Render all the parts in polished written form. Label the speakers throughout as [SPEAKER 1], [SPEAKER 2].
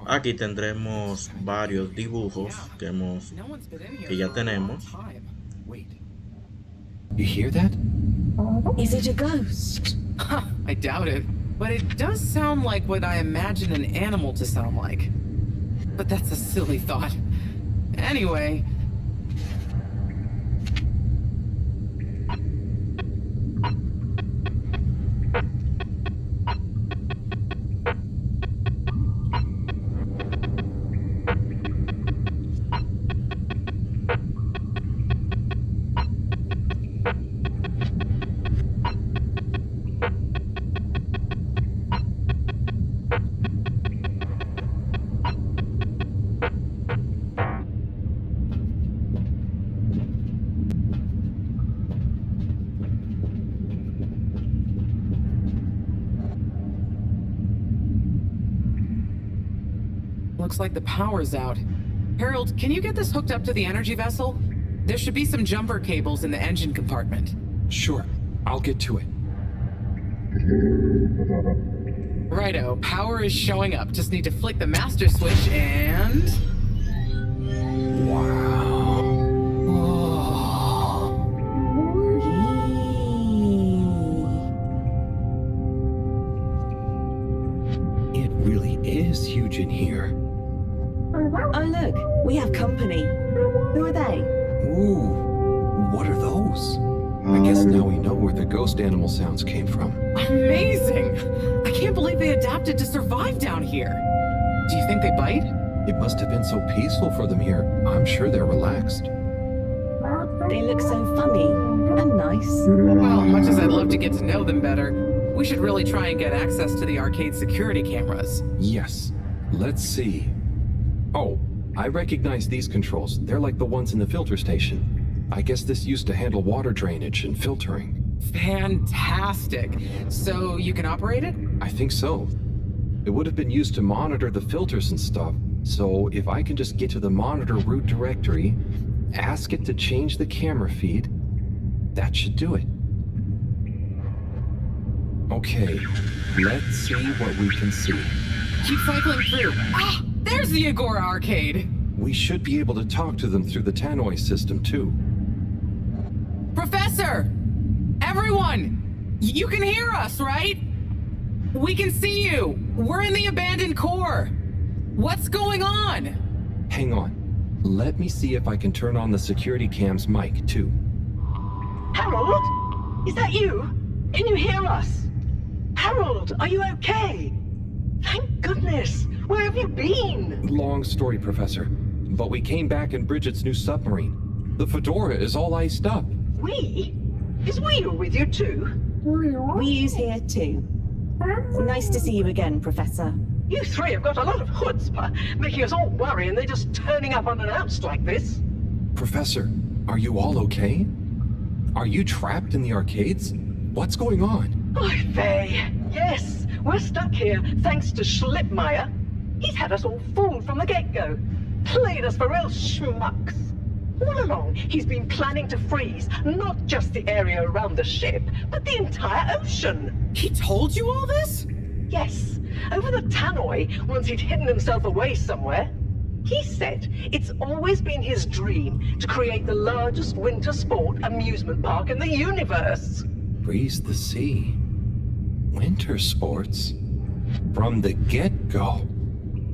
[SPEAKER 1] Aquí tendremos varios dibujos que ya tenemos.
[SPEAKER 2] You hear that?
[SPEAKER 3] Is it a ghost?
[SPEAKER 4] I doubt it. But it does sound like what I imagine an animal to sound like. But that's a silly thought. Anyway. Looks like the power's out. Harold, can you get this hooked up to the energy vessel? There should be some jumper cables in the engine compartment.
[SPEAKER 2] Sure, I'll get to it.
[SPEAKER 4] Righto, power is showing up. Just need to flick the master switch and...
[SPEAKER 2] Wow.
[SPEAKER 4] Oh.
[SPEAKER 2] It really is huge in here.
[SPEAKER 3] Oh, look, we have company. Who are they?
[SPEAKER 2] Ooh, what are those? I guess now we know where the ghost animal sounds came from.
[SPEAKER 4] Amazing! I can't believe they adapted to survive down here. Do you think they bite?
[SPEAKER 2] It must have been so peaceful for them here. I'm sure they're relaxed.
[SPEAKER 3] They look so funny and nice.
[SPEAKER 4] Well, much as I'd love to get to know them better, we should really try and get access to the arcade security cameras.
[SPEAKER 2] Yes. Let's see. Oh, I recognize these controls. They're like the ones in the filter station. I guess this used to handle water drainage and filtering.
[SPEAKER 4] Fantastic. So you can operate it?
[SPEAKER 2] I think so. It would have been used to monitor the filters and stuff. So if I can just get to the monitor root directory, ask it to change the camera feed, that should do it. Okay, let's see what we can see.
[SPEAKER 4] Keep cycling through. Ah, there's the Agora arcade.
[SPEAKER 2] We should be able to talk to them through the tannoy system too.
[SPEAKER 4] Professor! Everyone! You can hear us, right? We can see you! We're in the abandoned core! What's going on?
[SPEAKER 2] Hang on. Let me see if I can turn on the security cam's mic too.
[SPEAKER 5] Harold? Is that you? Can you hear us? Harold, are you okay? Thank goodness! Where have you been?
[SPEAKER 2] Long story, Professor. But we came back in Bridget's new submarine. The Fedora is all iced up.
[SPEAKER 5] We? Is Wheel with you too?
[SPEAKER 3] We's here too. Nice to see you again, Professor.
[SPEAKER 5] You three have got a lot of chutzpah, making us all worry and they're just turning up unannounced like this.
[SPEAKER 2] Professor, are you all okay? Are you trapped in the arcades? What's going on?
[SPEAKER 5] Oy vey. Yes, we're stuck here thanks to Schlipmeyer. He's had us all fooled from the get-go. Played us for real schmucks. All along, he's been planning to freeze not just the area around the ship, but the entire ocean.
[SPEAKER 4] He told you all this?
[SPEAKER 5] Yes, over the tannoy, once he'd hidden himself away somewhere. He said it's always been his dream to create the largest winter sport amusement park in the universe.
[SPEAKER 2] Freeze the sea. Winter sports? From the get-go?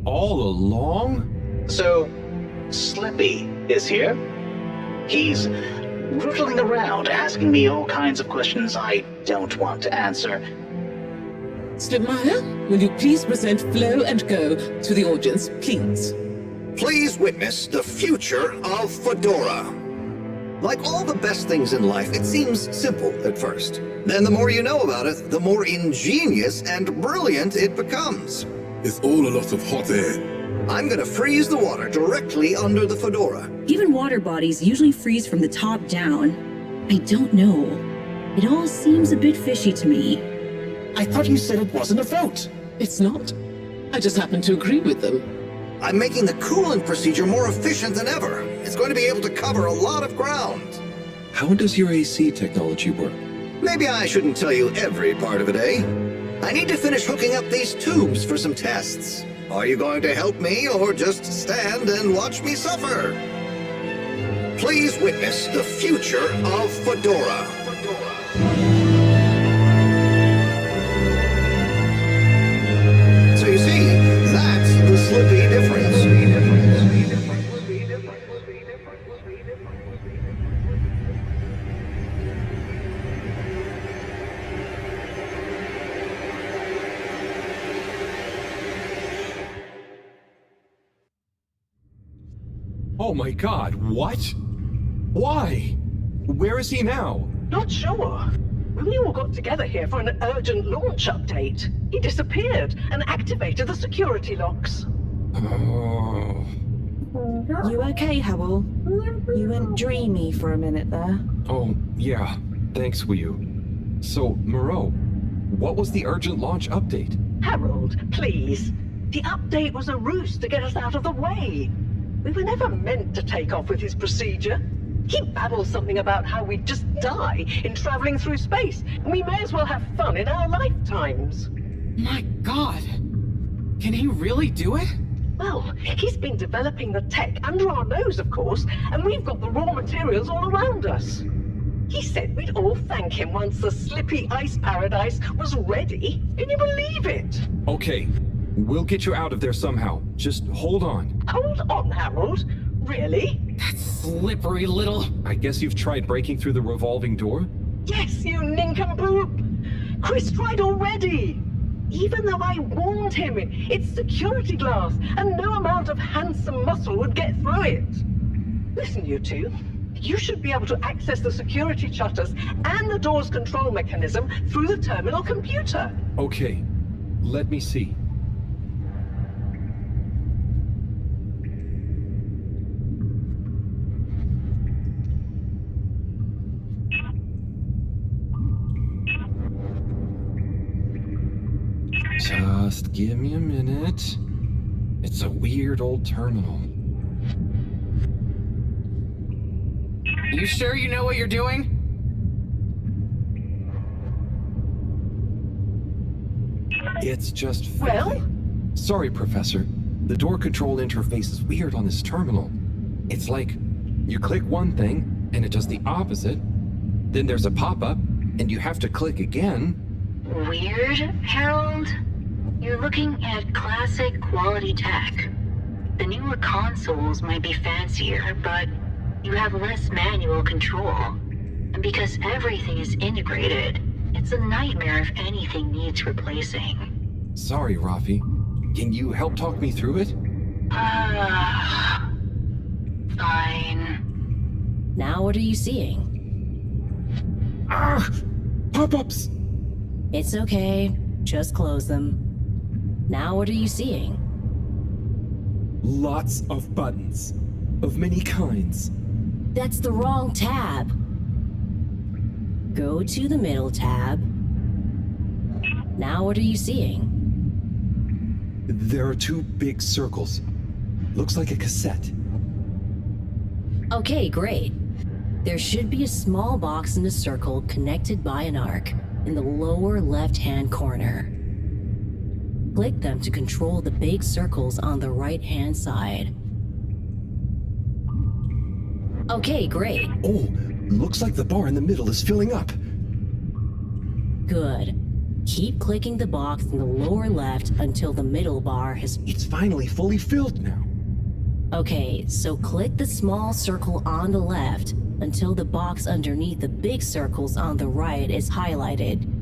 [SPEAKER 2] All along?
[SPEAKER 6] So, Slippy is here. He's rootling around, asking me all kinds of questions I don't want to answer.
[SPEAKER 7] Slipmeyer, will you please present Flow and Go to the audience, please?
[SPEAKER 8] Please witness the future of Fedora. Like all the best things in life, it seems simple at first. Then the more you know about it, the more ingenious and brilliant it becomes.
[SPEAKER 9] It's all a lot of hot air.
[SPEAKER 8] I'm gonna freeze the water directly under the Fedora.
[SPEAKER 10] Given water bodies usually freeze from the top down, I don't know. It all seems a bit fishy to me.
[SPEAKER 6] I thought you said it wasn't a vote.
[SPEAKER 7] It's not. I just happen to agree with them.
[SPEAKER 8] I'm making the coolant procedure more efficient than ever. It's going to be able to cover a lot of ground.
[SPEAKER 2] How does your AC technology work?
[SPEAKER 8] Maybe I shouldn't tell you every part of it, eh? I need to finish hooking up these tubes for some tests. Are you going to help me or just stand and watch me suffer? Please witness the future of Fedora. So you see, that's the Slippy difference.
[SPEAKER 2] Oh my god, what? Why? Where is he now?
[SPEAKER 5] Not sure. We all got together here for an urgent launch update. He disappeared and activated the security locks.
[SPEAKER 2] Oh.
[SPEAKER 3] You okay, Howell? You went dreamy for a minute there.
[SPEAKER 2] Oh, yeah. Thanks, Guìa. So, Moreau, what was the urgent launch update?
[SPEAKER 5] Harold, please. The update was a ruse to get us out of the way. We were never meant to take off with his procedure. He babbles something about how we'd just die in traveling through space, and we may as well have fun in our lifetimes.
[SPEAKER 4] My god. Can he really do it?
[SPEAKER 5] Well, he's been developing the tech under our nose, of course, and we've got the raw materials all around us. He said we'd all thank him once the Slippy Ice Paradise was ready. Can you believe it?
[SPEAKER 2] Okay, we'll get you out of there somehow. Just hold on.
[SPEAKER 5] Hold on, Harold. Really?
[SPEAKER 4] That slippery little...
[SPEAKER 2] I guess you've tried breaking through the revolving door?
[SPEAKER 5] Yes, you nincompoop! Chris tried already! Even though I warned him, it's security glass, and no amount of handsome muscle would get through it. Listen, you two. You should be able to access the security shutters and the door's control mechanism through the terminal computer.
[SPEAKER 2] Okay, let me see. Just give me a minute. It's a weird old terminal.
[SPEAKER 4] You sure you know what you're doing?
[SPEAKER 2] It's just...
[SPEAKER 5] Well?
[SPEAKER 2] Sorry, Professor. The door control interface is weird on this terminal. It's like, you click one thing, and it does the opposite. Then there's a pop-up, and you have to click again.
[SPEAKER 11] Weird, Harold? You're looking at classic quality tech. The newer consoles might be fancier, but you have less manual control. And because everything is integrated, it's a nightmare if anything needs replacing.
[SPEAKER 2] Sorry, Rafi. Can you help talk me through it?
[SPEAKER 11] Fine.
[SPEAKER 12] Now what are you seeing?
[SPEAKER 2] Ah! Pop-ups!
[SPEAKER 12] It's okay. Just close them. Now what are you seeing?
[SPEAKER 2] Lots of buttons. Of many kinds.
[SPEAKER 12] That's the wrong tab. Go to the middle tab. Now what are you seeing?
[SPEAKER 2] There are two big circles. Looks like a cassette.
[SPEAKER 12] Okay, great. There should be a small box in a circle connected by an arc in the lower left-hand corner. Click them to control the big circles on the right-hand side. Okay, great.
[SPEAKER 2] Oh, looks like the bar in the middle is filling up.
[SPEAKER 12] Good. Keep clicking the box in the lower left until the middle bar has...
[SPEAKER 2] It's finally fully filled now.
[SPEAKER 12] Okay, so click the small circle on the left until the box underneath the big circles on the right is highlighted.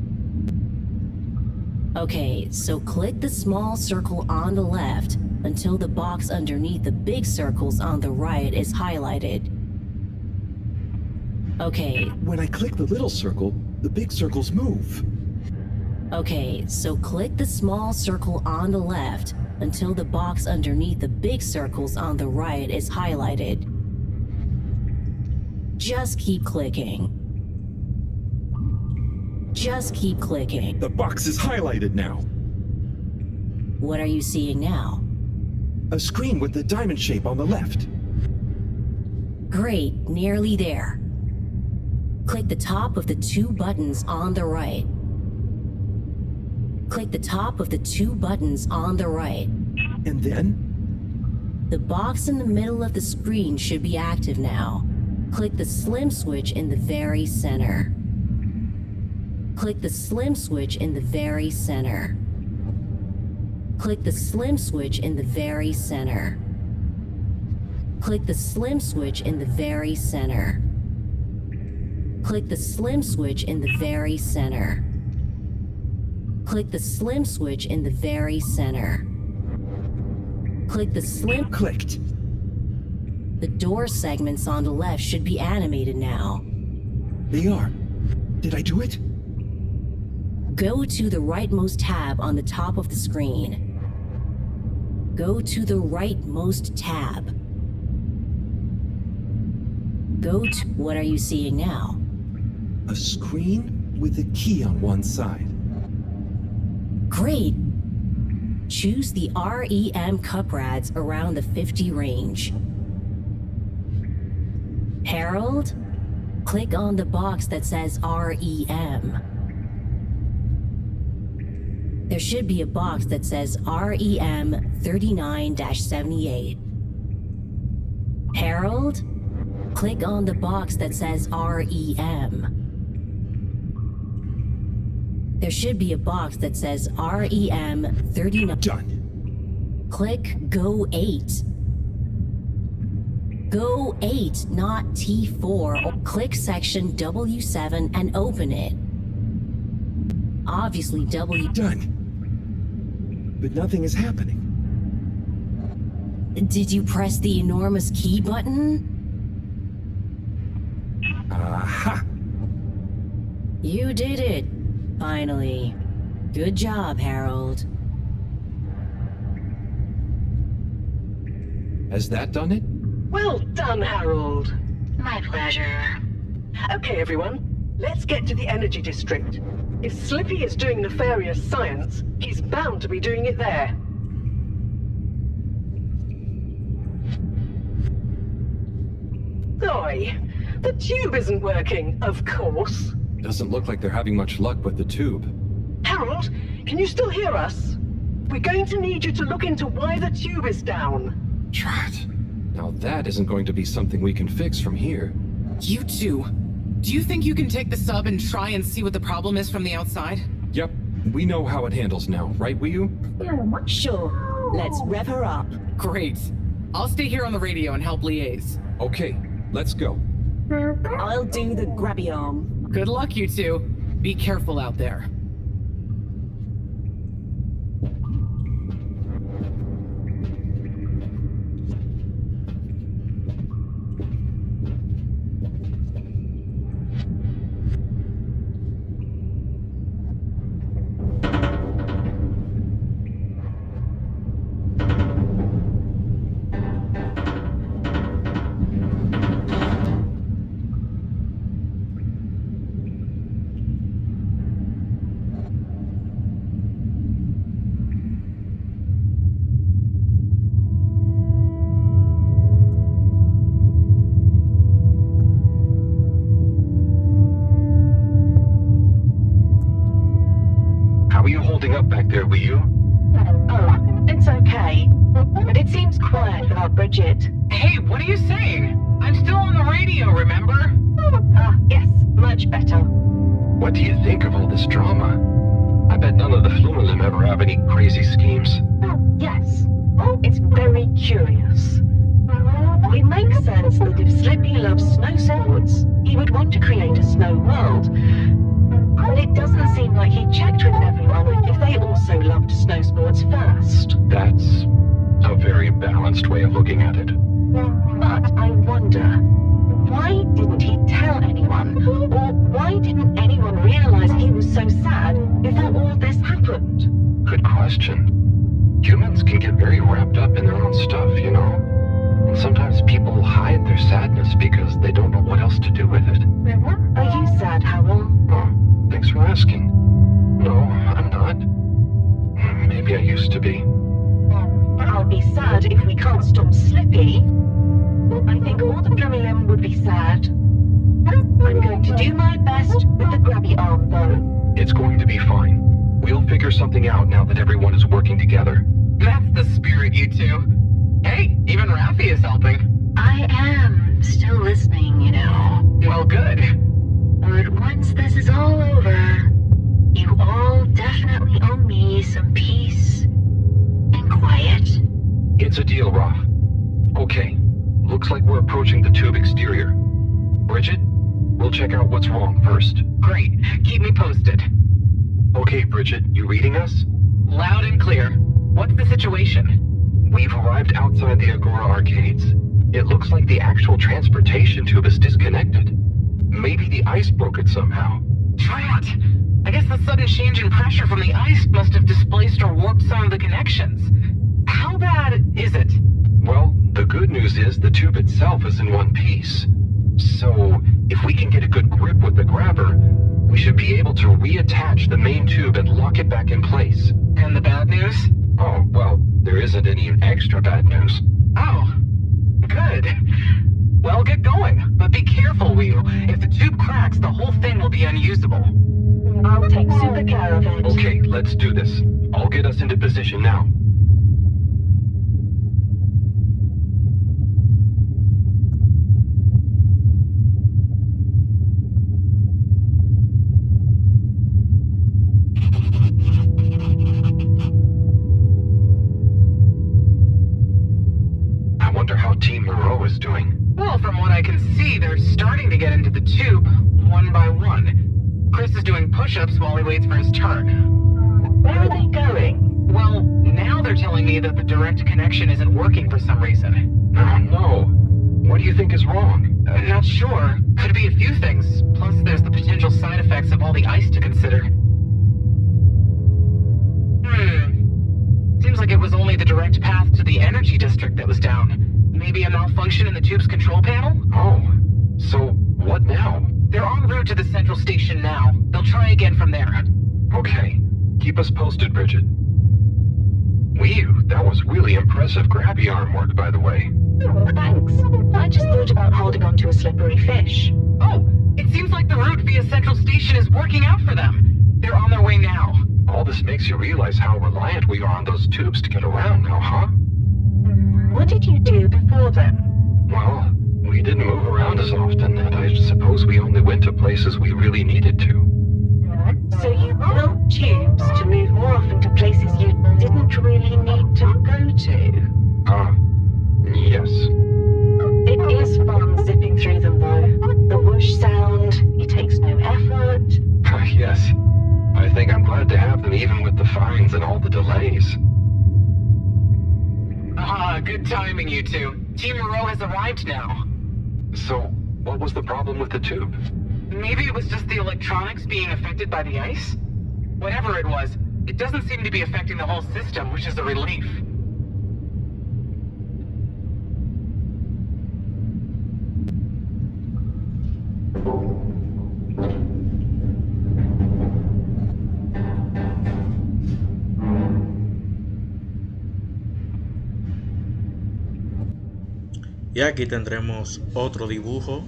[SPEAKER 12] Okay, so click the small circle on the left until the box underneath the big circles on the right is highlighted. Okay.
[SPEAKER 2] When I click the little circle, the big circles move.
[SPEAKER 12] Okay, so click the small circle on the left until the box underneath the big circles on the right is highlighted. Just keep clicking. Just keep clicking.
[SPEAKER 2] The box is highlighted now.
[SPEAKER 12] What are you seeing now?
[SPEAKER 2] A screen with the diamond shape on the left.
[SPEAKER 12] Great, nearly there. Click the top of the two buttons on the right. Click the top of the 2 buttons on the right.
[SPEAKER 2] And then?
[SPEAKER 12] The box in the middle of the screen should be active now. Click the slim switch in the very center. Click the slim switch in the very center. Click the slim switch in the very center. Click the slim switch in the very center. Click the slim switch in the very center. Click the slim switch in the very center. Click the slim...
[SPEAKER 2] Clicked.
[SPEAKER 12] The door segments on the left should be animated now.
[SPEAKER 2] They are. Did I do it?
[SPEAKER 12] Go to the rightmost tab on the top of the screen. Go to the rightmost tab. Go to... What are you seeing now?
[SPEAKER 2] A screen with a key on one side.
[SPEAKER 12] Great! Choose the REM cup rads around the 50 range. Harold, click on the box that says REM. There should be a box that says REM 39-78. Harold, click on the box that says REM. There should be a box that says REM 39.
[SPEAKER 2] Done.
[SPEAKER 12] Click Go 8. Go 8, not T4. Or click section W7 and open it. Obviously W...
[SPEAKER 2] Done. But nothing is happening.
[SPEAKER 12] Did you press the enormous key button?
[SPEAKER 2] Aha!
[SPEAKER 12] You did it. Finally. Good job, Harold.
[SPEAKER 2] Has that done it?
[SPEAKER 5] Well done, Harold.
[SPEAKER 11] My pleasure.
[SPEAKER 5] Okay, everyone. Let's get to the energy district. If Slippy is doing nefarious science, he's bound to be doing it there. Oi! The tube isn't working, of course.
[SPEAKER 2] Doesn't look like they're having much luck with the tube.
[SPEAKER 5] Harold, can you still hear us? We're going to need you to look into why the tube is down.
[SPEAKER 2] Drat. Now that isn't going to be something we can fix from here.
[SPEAKER 4] You two, do you think you can take the sub and try and see what the problem is from the outside?
[SPEAKER 2] Yep, we know how it handles now, right, Guìa?
[SPEAKER 3] Sure. Let's rev her up.
[SPEAKER 4] Great. I'll stay here on the radio and help liaise.
[SPEAKER 2] Okay, let's go.
[SPEAKER 3] I'll do the grabby arm.
[SPEAKER 4] Good luck, you two. Be careful out there.
[SPEAKER 2] How are you holding up back there, Guìa?
[SPEAKER 11] Oh, it's okay. But it seems quiet without Bridget.
[SPEAKER 4] Hey, what are you saying? I'm still on the radio, remember?
[SPEAKER 11] Yes, much better.
[SPEAKER 2] What do you think of all this drama? I bet none of the Flumalim ever have any crazy schemes.
[SPEAKER 11] Yes. It's very curious. It makes sense that if Slippy loves snow sports, he would want to create a snow world. But it doesn't seem like he checked with everyone if they also loved snow sports first.
[SPEAKER 2] That's a very balanced way of looking at it.
[SPEAKER 11] But I wonder, why didn't he tell anyone? Or why didn't anyone realize he was so sad before all this happened?
[SPEAKER 2] Good question. Humans can get very wrapped up in their own stuff, you know? And sometimes people hide their sadness because they don't know what else to do with it.
[SPEAKER 11] Are you sad, Harold?
[SPEAKER 2] Oh, thanks for asking. No, I'm not. Maybe I used to be.
[SPEAKER 11] I'll be sad if we can't stop Slippy. I think all the Flumalim would be sad. I'm going to do my best with the grabby arm, though.
[SPEAKER 2] It's going to be fine. We'll figure something out now that everyone is working together.
[SPEAKER 4] That's the spirit, you two. Hey, even Raffi is helping.
[SPEAKER 11] I am still listening, you know.
[SPEAKER 4] Well, good.
[SPEAKER 11] But once this is all over, you all definitely owe me some peace and quiet.
[SPEAKER 2] It's a deal, Raf. Okay, looks like we're approaching the tube exterior. Bridget, we'll check out what's wrong first.
[SPEAKER 4] Great. Keep me posted.
[SPEAKER 2] Okay, Bridget, you reading us?
[SPEAKER 4] Loud and clear. What's the situation?
[SPEAKER 2] We've arrived outside the Agora arcades. It looks like the actual transportation tube is disconnected. Maybe the ice broke it somehow.
[SPEAKER 4] Drat! I guess the sudden change in pressure from the ice must have displaced or warped some of the connections. How bad is it?
[SPEAKER 2] Well, the good news is the tube itself is in one piece. So, if we can get a good grip with the grabber, we should be able to reattach the main tube and lock it back in place.
[SPEAKER 4] And the bad news?
[SPEAKER 2] Oh, well, there isn't any extra bad news.
[SPEAKER 4] Oh, good. Well, get going, but be careful, Wheel. If the tube cracks, the whole thing will be unusable.
[SPEAKER 5] I'll take super care of it.
[SPEAKER 2] Okay, let's do this. I'll get us into position now. I wonder how Team Moreau is doing.
[SPEAKER 4] Well, from what I can see, they're starting to get into the tube, one by one. Chris is doing push-ups while he waits for his turn.
[SPEAKER 5] Where are they going?
[SPEAKER 4] Well, now they're telling me that the direct connection isn't working for some reason.
[SPEAKER 2] Oh, no. What do you think is wrong?
[SPEAKER 4] Not sure. Could be a few things. Plus, there's the potential side effects of all the ice to consider. Seems like it was only the direct path to the energy district that was down. Maybe a malfunction in the tube's control panel?
[SPEAKER 2] Oh, so what now?
[SPEAKER 4] They're en route to the central station now. They'll try again from there.
[SPEAKER 2] Okay. Keep us posted, Bridget. Whew, that was really impressive grabby arm work, by the way.
[SPEAKER 5] Oh, thanks. I just thought about holding on to a slippery fish.
[SPEAKER 4] Oh, it seems like the route via central station is working out for them. They're on their way now.
[SPEAKER 2] All this makes you realize how reliant we are on those tubes to get around now, huh?
[SPEAKER 5] What did you do before then?
[SPEAKER 2] Well, we didn't move around as often, and I suppose we only went to places we really needed to.
[SPEAKER 5] So you built tubes to move more often to places you didn't really need to go to?
[SPEAKER 2] Yes.
[SPEAKER 5] It is fun zipping through them though. The whoosh sound, it takes no effort.
[SPEAKER 2] Yes. I think I'm glad to have them even with the fines and all the delays.
[SPEAKER 4] Good timing, you two. Team Moreau has arrived now.
[SPEAKER 2] So, what was the problem with the tube?
[SPEAKER 4] Maybe it was just the electronics being affected by the ice? Whatever it was, it doesn't seem to be affecting the whole system, which is a relief.
[SPEAKER 1] Y aquí tendremos otro dibujo.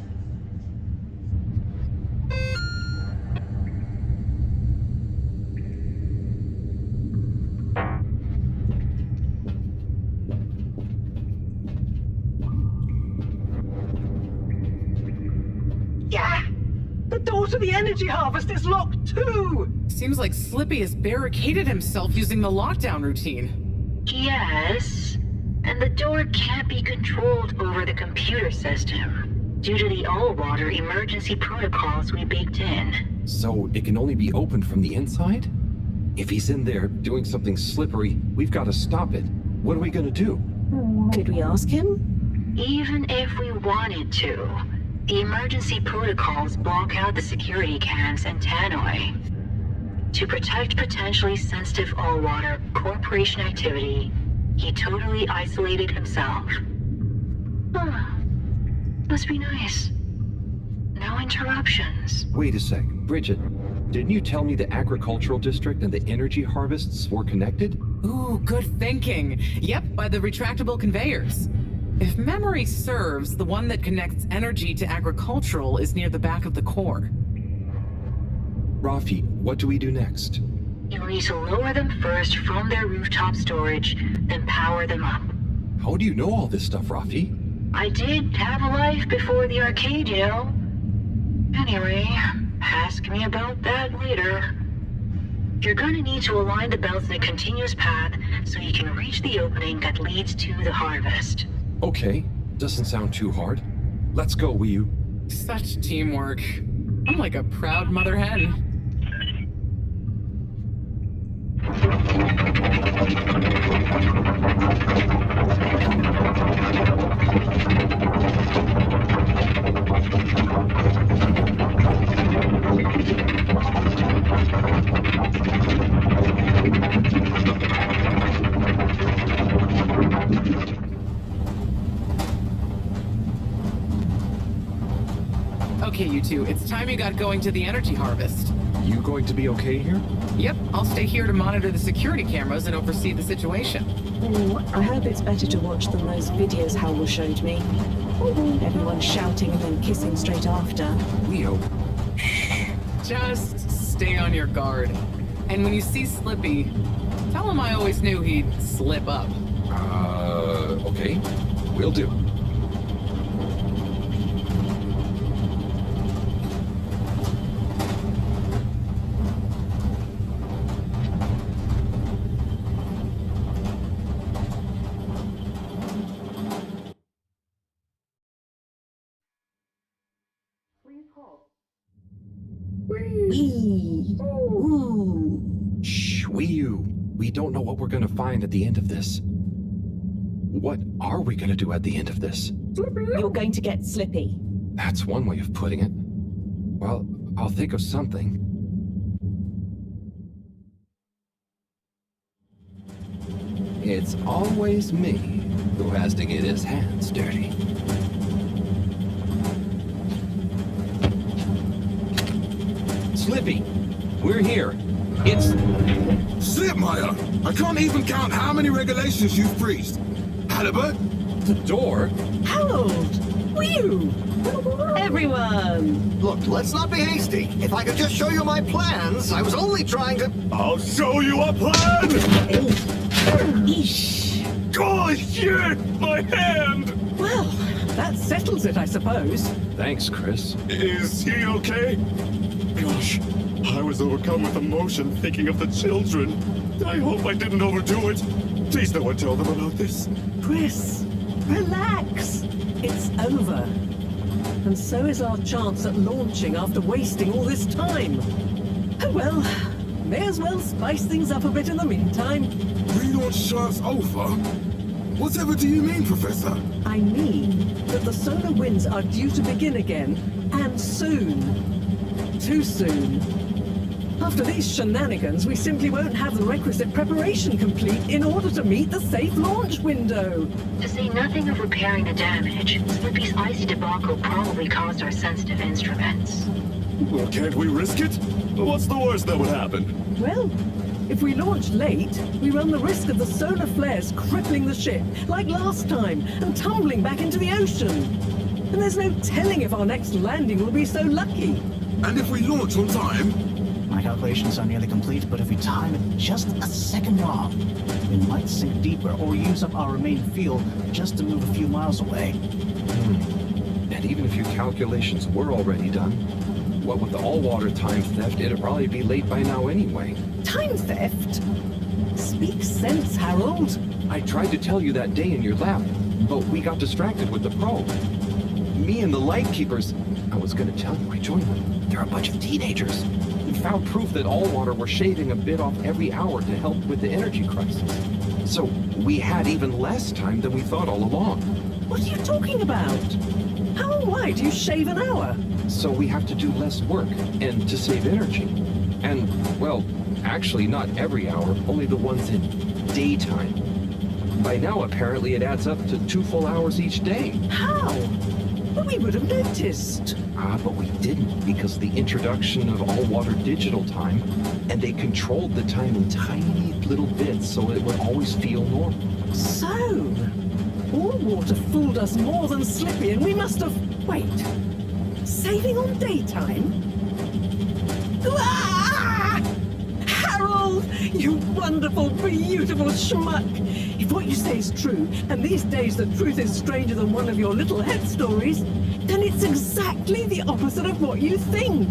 [SPEAKER 5] Yeah! The door to the energy harvest is locked too!
[SPEAKER 4] Seems like Slippy has barricaded himself using the lockdown routine.
[SPEAKER 11] Yes, and the door can't be controlled over the computer system due to the all-water emergency protocols we baked in.
[SPEAKER 2] So it can only be opened from the inside? If he's in there doing something slippery, we've got to stop it. What are we gonna do?
[SPEAKER 3] Could we ask him?
[SPEAKER 11] Even if we wanted to, the emergency protocols block out the security cams and tannoy. To protect potentially sensitive all-water corporation activity, he totally isolated himself. Must be nice. No interruptions.
[SPEAKER 2] Wait a sec. Bridget, didn't you tell me the agricultural district and the energy harvests were connected?
[SPEAKER 4] Ooh, good thinking. Yep, by the retractable conveyors. If memory serves, the one that connects energy to agricultural is near the back of the core.
[SPEAKER 2] Rafi, what do we do next?
[SPEAKER 11] You'll need to lower them first from their rooftop storage, then power them up.
[SPEAKER 2] How do you know all this stuff, Rafi?
[SPEAKER 11] I did have a life before the arcade, you know. Anyway, ask me about that later. You're gonna need to align the belts in a continuous path so you can reach the opening that leads to the harvest.
[SPEAKER 2] Okay, doesn't sound too hard. Let's go, Guìa.
[SPEAKER 4] Such teamwork. I'm like a proud mother hen. Okay, you two, it's time you got going to the energy harvest.
[SPEAKER 2] You going to be okay here?
[SPEAKER 4] Yep, I'll stay here to monitor the security cameras and oversee the situation.
[SPEAKER 3] I hope it's better to watch than those videos Howell showed me. Everyone shouting and then kissing straight after.
[SPEAKER 2] Leo.
[SPEAKER 4] Just stay on your guard. And when you see Slippy, tell him I always knew he'd slip up.
[SPEAKER 2] Okay. Will do. Shh, Guìa. We don't know what we're gonna find at the end of this. What are we gonna do at the end of this?
[SPEAKER 3] You're going to get Slippy.
[SPEAKER 2] That's one way of putting it. Well, I'll think of something. It's always me who has to get his hands dirty. Slippy, we're here. It's...
[SPEAKER 9] Slipmire! I can't even count how many regulations you've breached. Halibut?
[SPEAKER 2] The door?
[SPEAKER 3] Harold! Guìa! Everyone!
[SPEAKER 8] Look, let's not be hasty. If I could just show you my plans, I was only trying to...
[SPEAKER 9] I'll show you a plan!
[SPEAKER 3] Eesh.
[SPEAKER 9] Oh shit! My hand!
[SPEAKER 5] Well, that settles it, I suppose.
[SPEAKER 2] Thanks, Chris.
[SPEAKER 9] Is he okay? Gosh, I was overcome with emotion thinking of the children. I hope I didn't overdo it. Please no one tell them about this.
[SPEAKER 5] Chris, relax. It's over. And so is our chance at launching after wasting all this time. Oh well, may as well spice things up a bit in the meantime.
[SPEAKER 9] Relaunch chance over? Whatever do you mean, Professor?
[SPEAKER 5] I mean that the solar winds are due to begin again, and soon. Too soon. After these shenanigans, we simply won't have the requisite preparation complete in order to meet the safe launch window.
[SPEAKER 11] To say nothing of repairing the damage, Slippy's icy debacle probably caused our sensitive instruments.
[SPEAKER 9] Well, can't we risk it? What's the worst that would happen?
[SPEAKER 5] Well, if we launch late, we run the risk of the solar flares crippling the ship, like last time, and tumbling back into the ocean. And there's no telling if our next landing will be so lucky.
[SPEAKER 9] And if we launch on time?
[SPEAKER 13] My calculations are nearly complete, but if we time it just a second wrong, we might sink deeper or use up our remaining fuel just to move a few miles away.
[SPEAKER 2] And even if your calculations were already done, what with the all-water time theft, it'd probably be late by now anyway.
[SPEAKER 5] Time theft? Speak sense, Harold.
[SPEAKER 2] I tried to tell you that day in your lab, but we got distracted with the probe. Me and the Lightkeepers, I was gonna tell you I joined them. They're a bunch of teenagers. We found proof that Allwater were shaving a bit off every hour to help with the energy crisis. So we had even less time than we thought all along.
[SPEAKER 5] What are you talking about? How and why do you shave an hour?
[SPEAKER 2] So we have to do less work, and to save energy. And, well, actually not every hour, only the ones in daytime. By now, apparently, it adds up to 2 full hours each day.
[SPEAKER 5] How? But we would have noticed.
[SPEAKER 2] But we didn't, because the introduction of all-water digital time, and they controlled the time in tiny little bits so it would always feel normal.
[SPEAKER 5] So, all-water fooled us more than Slippy, and we must have... Wait, saving on daytime? Ah! Harold! You wonderful, beautiful schmuck! If what you say is true, and these days the truth is stranger than one of your little head stories, then it's exactly the opposite of what you think.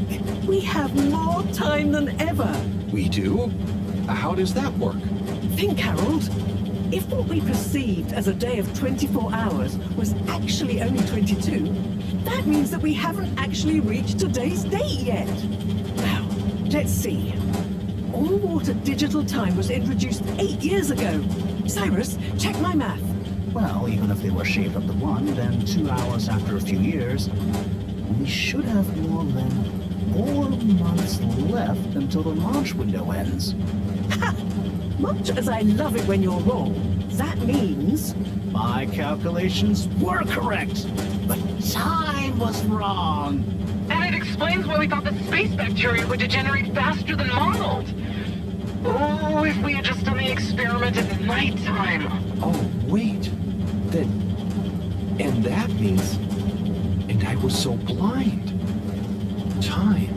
[SPEAKER 5] We have more time than ever.
[SPEAKER 2] We do? How does that work?
[SPEAKER 5] Think, Harold. If what we perceived as a day of 24 hours was actually only 22, that means that we haven't actually reached today's date yet. Now, let's see. All-water digital time was introduced 8 years ago. Cyrus, check my math.
[SPEAKER 13] Well, even if they were shaved up to 1, then 2 hours after a few years, we should have more than 4 months left until the launch window ends.
[SPEAKER 5] Ha! Much as I love it when you're wrong, that means...
[SPEAKER 13] My calculations were correct, but time was wrong.
[SPEAKER 4] And it explains why we thought the space bacteria would degenerate faster than modeled. Oh, if we had just done the experiment at nighttime.
[SPEAKER 2] Oh, wait. Then... And that means... And I was so blind. Time.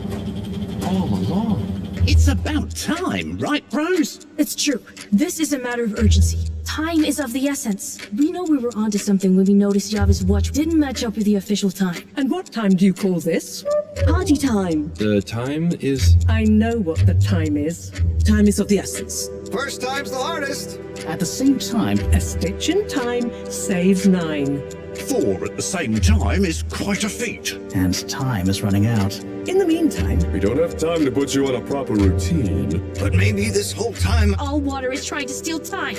[SPEAKER 2] All along.
[SPEAKER 6] It's about time, right, bros?
[SPEAKER 10] It's true. This is a matter of urgency. Time is of the essence. We know we were onto something when we noticed Yava's watch didn't match up with the official time.
[SPEAKER 5] And what time do you call this?
[SPEAKER 10] Party time.
[SPEAKER 2] The time is...
[SPEAKER 5] I know what the time is.
[SPEAKER 7] Time is of the essence.
[SPEAKER 8] First time's the hardest.
[SPEAKER 13] At the same time,
[SPEAKER 5] A stitch in time saves 9.
[SPEAKER 9] 4 at the same time is quite a feat.
[SPEAKER 13] and time is running out.
[SPEAKER 5] In the meantime...
[SPEAKER 9] We don't have time to put you on a proper routine.
[SPEAKER 8] But maybe this whole time...
[SPEAKER 10] All water is trying to steal time.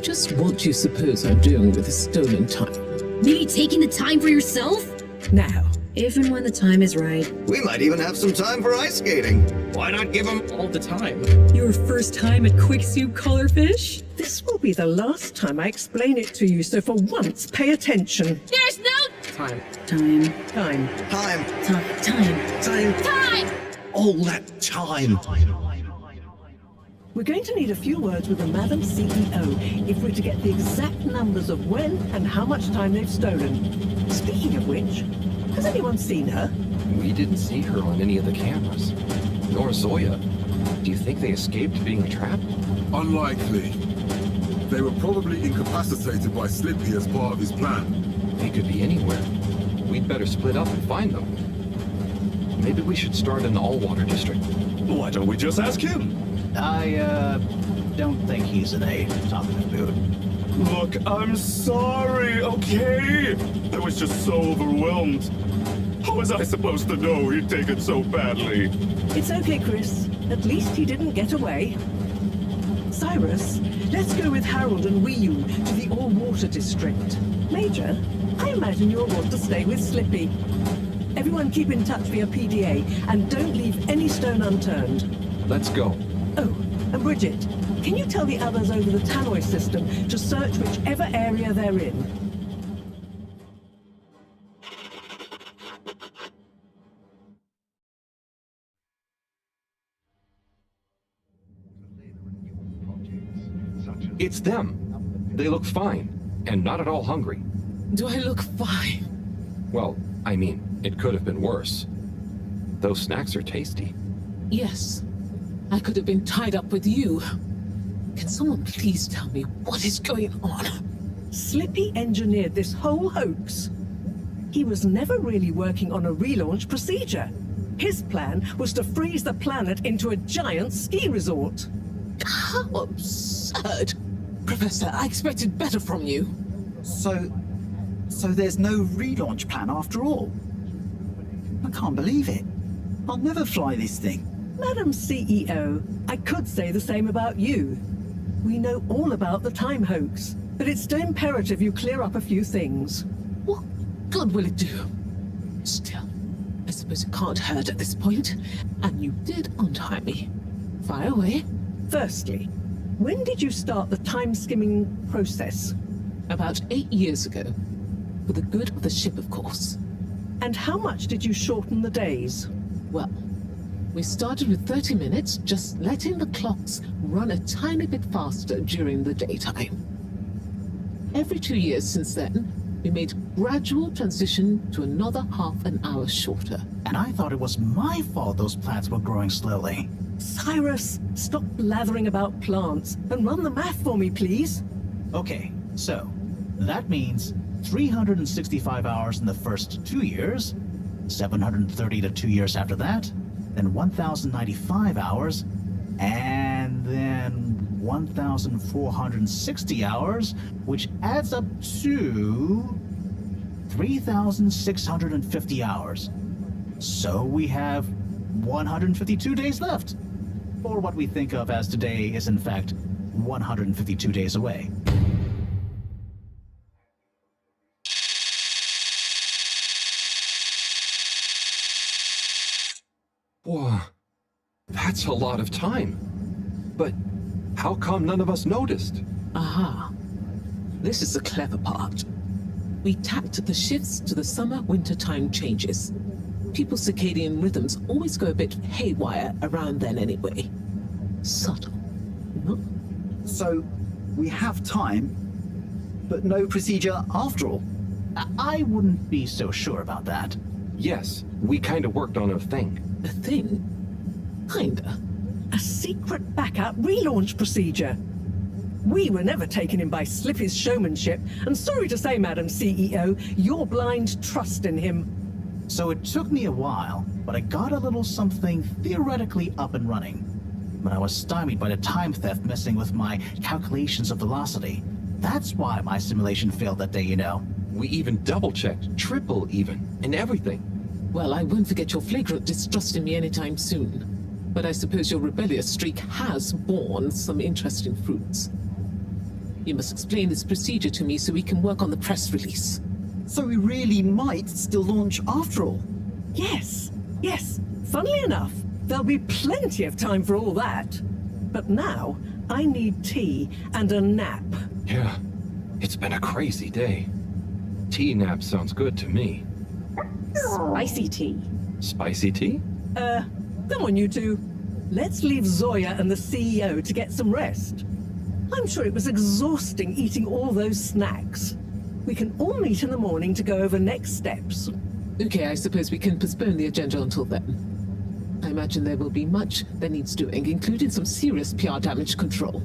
[SPEAKER 7] Just what do you suppose I'm doing with the stolen time?
[SPEAKER 10] Maybe taking the time for yourself?
[SPEAKER 5] Now,
[SPEAKER 10] If and when the time is right.
[SPEAKER 8] We might even have some time for ice skating. Why not give them all the time?
[SPEAKER 3] Your first time at Quicksoup Colorfish?
[SPEAKER 5] this will be the last time I explain it to you, so for once, pay attention.
[SPEAKER 10] There's no
[SPEAKER 2] Time.
[SPEAKER 10] time.
[SPEAKER 5] Time.
[SPEAKER 8] Time.
[SPEAKER 10] Time. Time.
[SPEAKER 9] All that time.
[SPEAKER 5] We're going to need a few words with the Madam CEO if we're to get the exact numbers of when and how much time they've stolen. Speaking of which, has anyone seen her?
[SPEAKER 2] We didn't see her on any of the cameras. Nor Zoya. Do you think they escaped being trapped?
[SPEAKER 9] Unlikely. They were probably incapacitated by Slippy as part of his plan.
[SPEAKER 2] They could be anywhere. We'd better split up and find them. Maybe we should start in the all-water district.
[SPEAKER 9] Why don't we just ask him?
[SPEAKER 13] I, don't think he's in a talkative mood.
[SPEAKER 9] Look, I'm sorry, okay? I was just so overwhelmed. How was I supposed to know he'd take it so badly?
[SPEAKER 5] It's okay, Chris. At least he didn't get away. Cyrus, let's go with Harold and Guìa to the all-water district. Major, I imagine you'll want to stay with Slippy. Everyone keep in touch via PDA and don't leave any stone unturned.
[SPEAKER 2] Let's go.
[SPEAKER 5] Oh, and Bridget, can you tell the others over the tannoy system to search whichever area they're in?
[SPEAKER 2] It's them. They look fine, and not at all hungry.
[SPEAKER 7] Do I look fine?
[SPEAKER 2] Well, I mean, it could have been worse. Those snacks are tasty.
[SPEAKER 7] Yes. I could have been tied up with you. Can someone please tell me what is going on?
[SPEAKER 5] Slippy engineered this whole hoax. He was never really working on a relaunch procedure. His plan was to freeze the planet into a giant ski resort.
[SPEAKER 7] How absurd! Professor, I expected better from you.
[SPEAKER 14] So there's no relaunch plan after all? I can't believe it. I'll never fly this thing.
[SPEAKER 5] Madam CEO, I could say the same about you. We know all about the time hoax, but it's still imperative you clear up a few things.
[SPEAKER 7] What good will it do? Still, I suppose it can't hurt at this point. And you did untie me. Fire away.
[SPEAKER 5] Firstly, when did you start the time-skimming process?
[SPEAKER 7] About 8 years ago. For the good of the ship, of course.
[SPEAKER 5] And how much did you shorten the days?
[SPEAKER 7] Well, we started with 30 minutes, just letting the clocks run a tiny bit faster during the daytime. Every 2 years since then, we made gradual transition to another half an hour shorter.
[SPEAKER 13] And I thought it was my fault those plants were growing slowly.
[SPEAKER 5] Cyrus, stop blathering about plants and run the math for me, please.
[SPEAKER 13] Okay, so that means 365 hours in the first 2 years, 730 to 2 years after that, then 1,095 hours, and then 1,460 hours, which adds up to 3,650 hours. So we have 152 days left. Or what we think of as today is in fact 152 days away.
[SPEAKER 2] Whoa, that's a lot of time. But how come none of us noticed?
[SPEAKER 7] Aha. This is the clever part. We tapped the shifts to the summer-winter time changes. People's circadian rhythms always go a bit haywire around then anyway. Subtle, no?
[SPEAKER 14] So, we have time, but no procedure after all.
[SPEAKER 13] I wouldn't be so sure about that.
[SPEAKER 2] Yes, we kind of worked on a thing.
[SPEAKER 7] A thing? Kinda.
[SPEAKER 5] A secret backup relaunch procedure. We were never taken in by Slippy's showmanship, and sorry to say, Madam CEO, your blind trust in him.
[SPEAKER 13] So it took me a while, but I got a little something theoretically up and running. But I was stymied by the time theft messing with my calculations of velocity. That's why my simulation failed that day, you know.
[SPEAKER 2] We even double-checked, triple even, and everything.
[SPEAKER 7] Well, I won't forget your flagrant distrust in me anytime soon. But I suppose your rebellious streak has borne some interesting fruits. You must explain this procedure to me so we can work on the press release.
[SPEAKER 14] So we really might still launch after all.
[SPEAKER 5] Yes, yes. Funnily enough, there'll be plenty of time for all that. But now, I need tea and a nap.
[SPEAKER 2] Yeah, it's been a crazy day. Tea nap sounds good to me.
[SPEAKER 5] Spicy tea.
[SPEAKER 2] Spicy tea?
[SPEAKER 5] Come on, you two. Let's leave Zoya and the CEO to get some rest. I'm sure it was exhausting eating all those snacks. We can all meet in the morning to go over next steps.
[SPEAKER 7] Okay, I suppose we can postpone the agenda until then. I imagine there will be much that needs doing, including some serious PR damage control.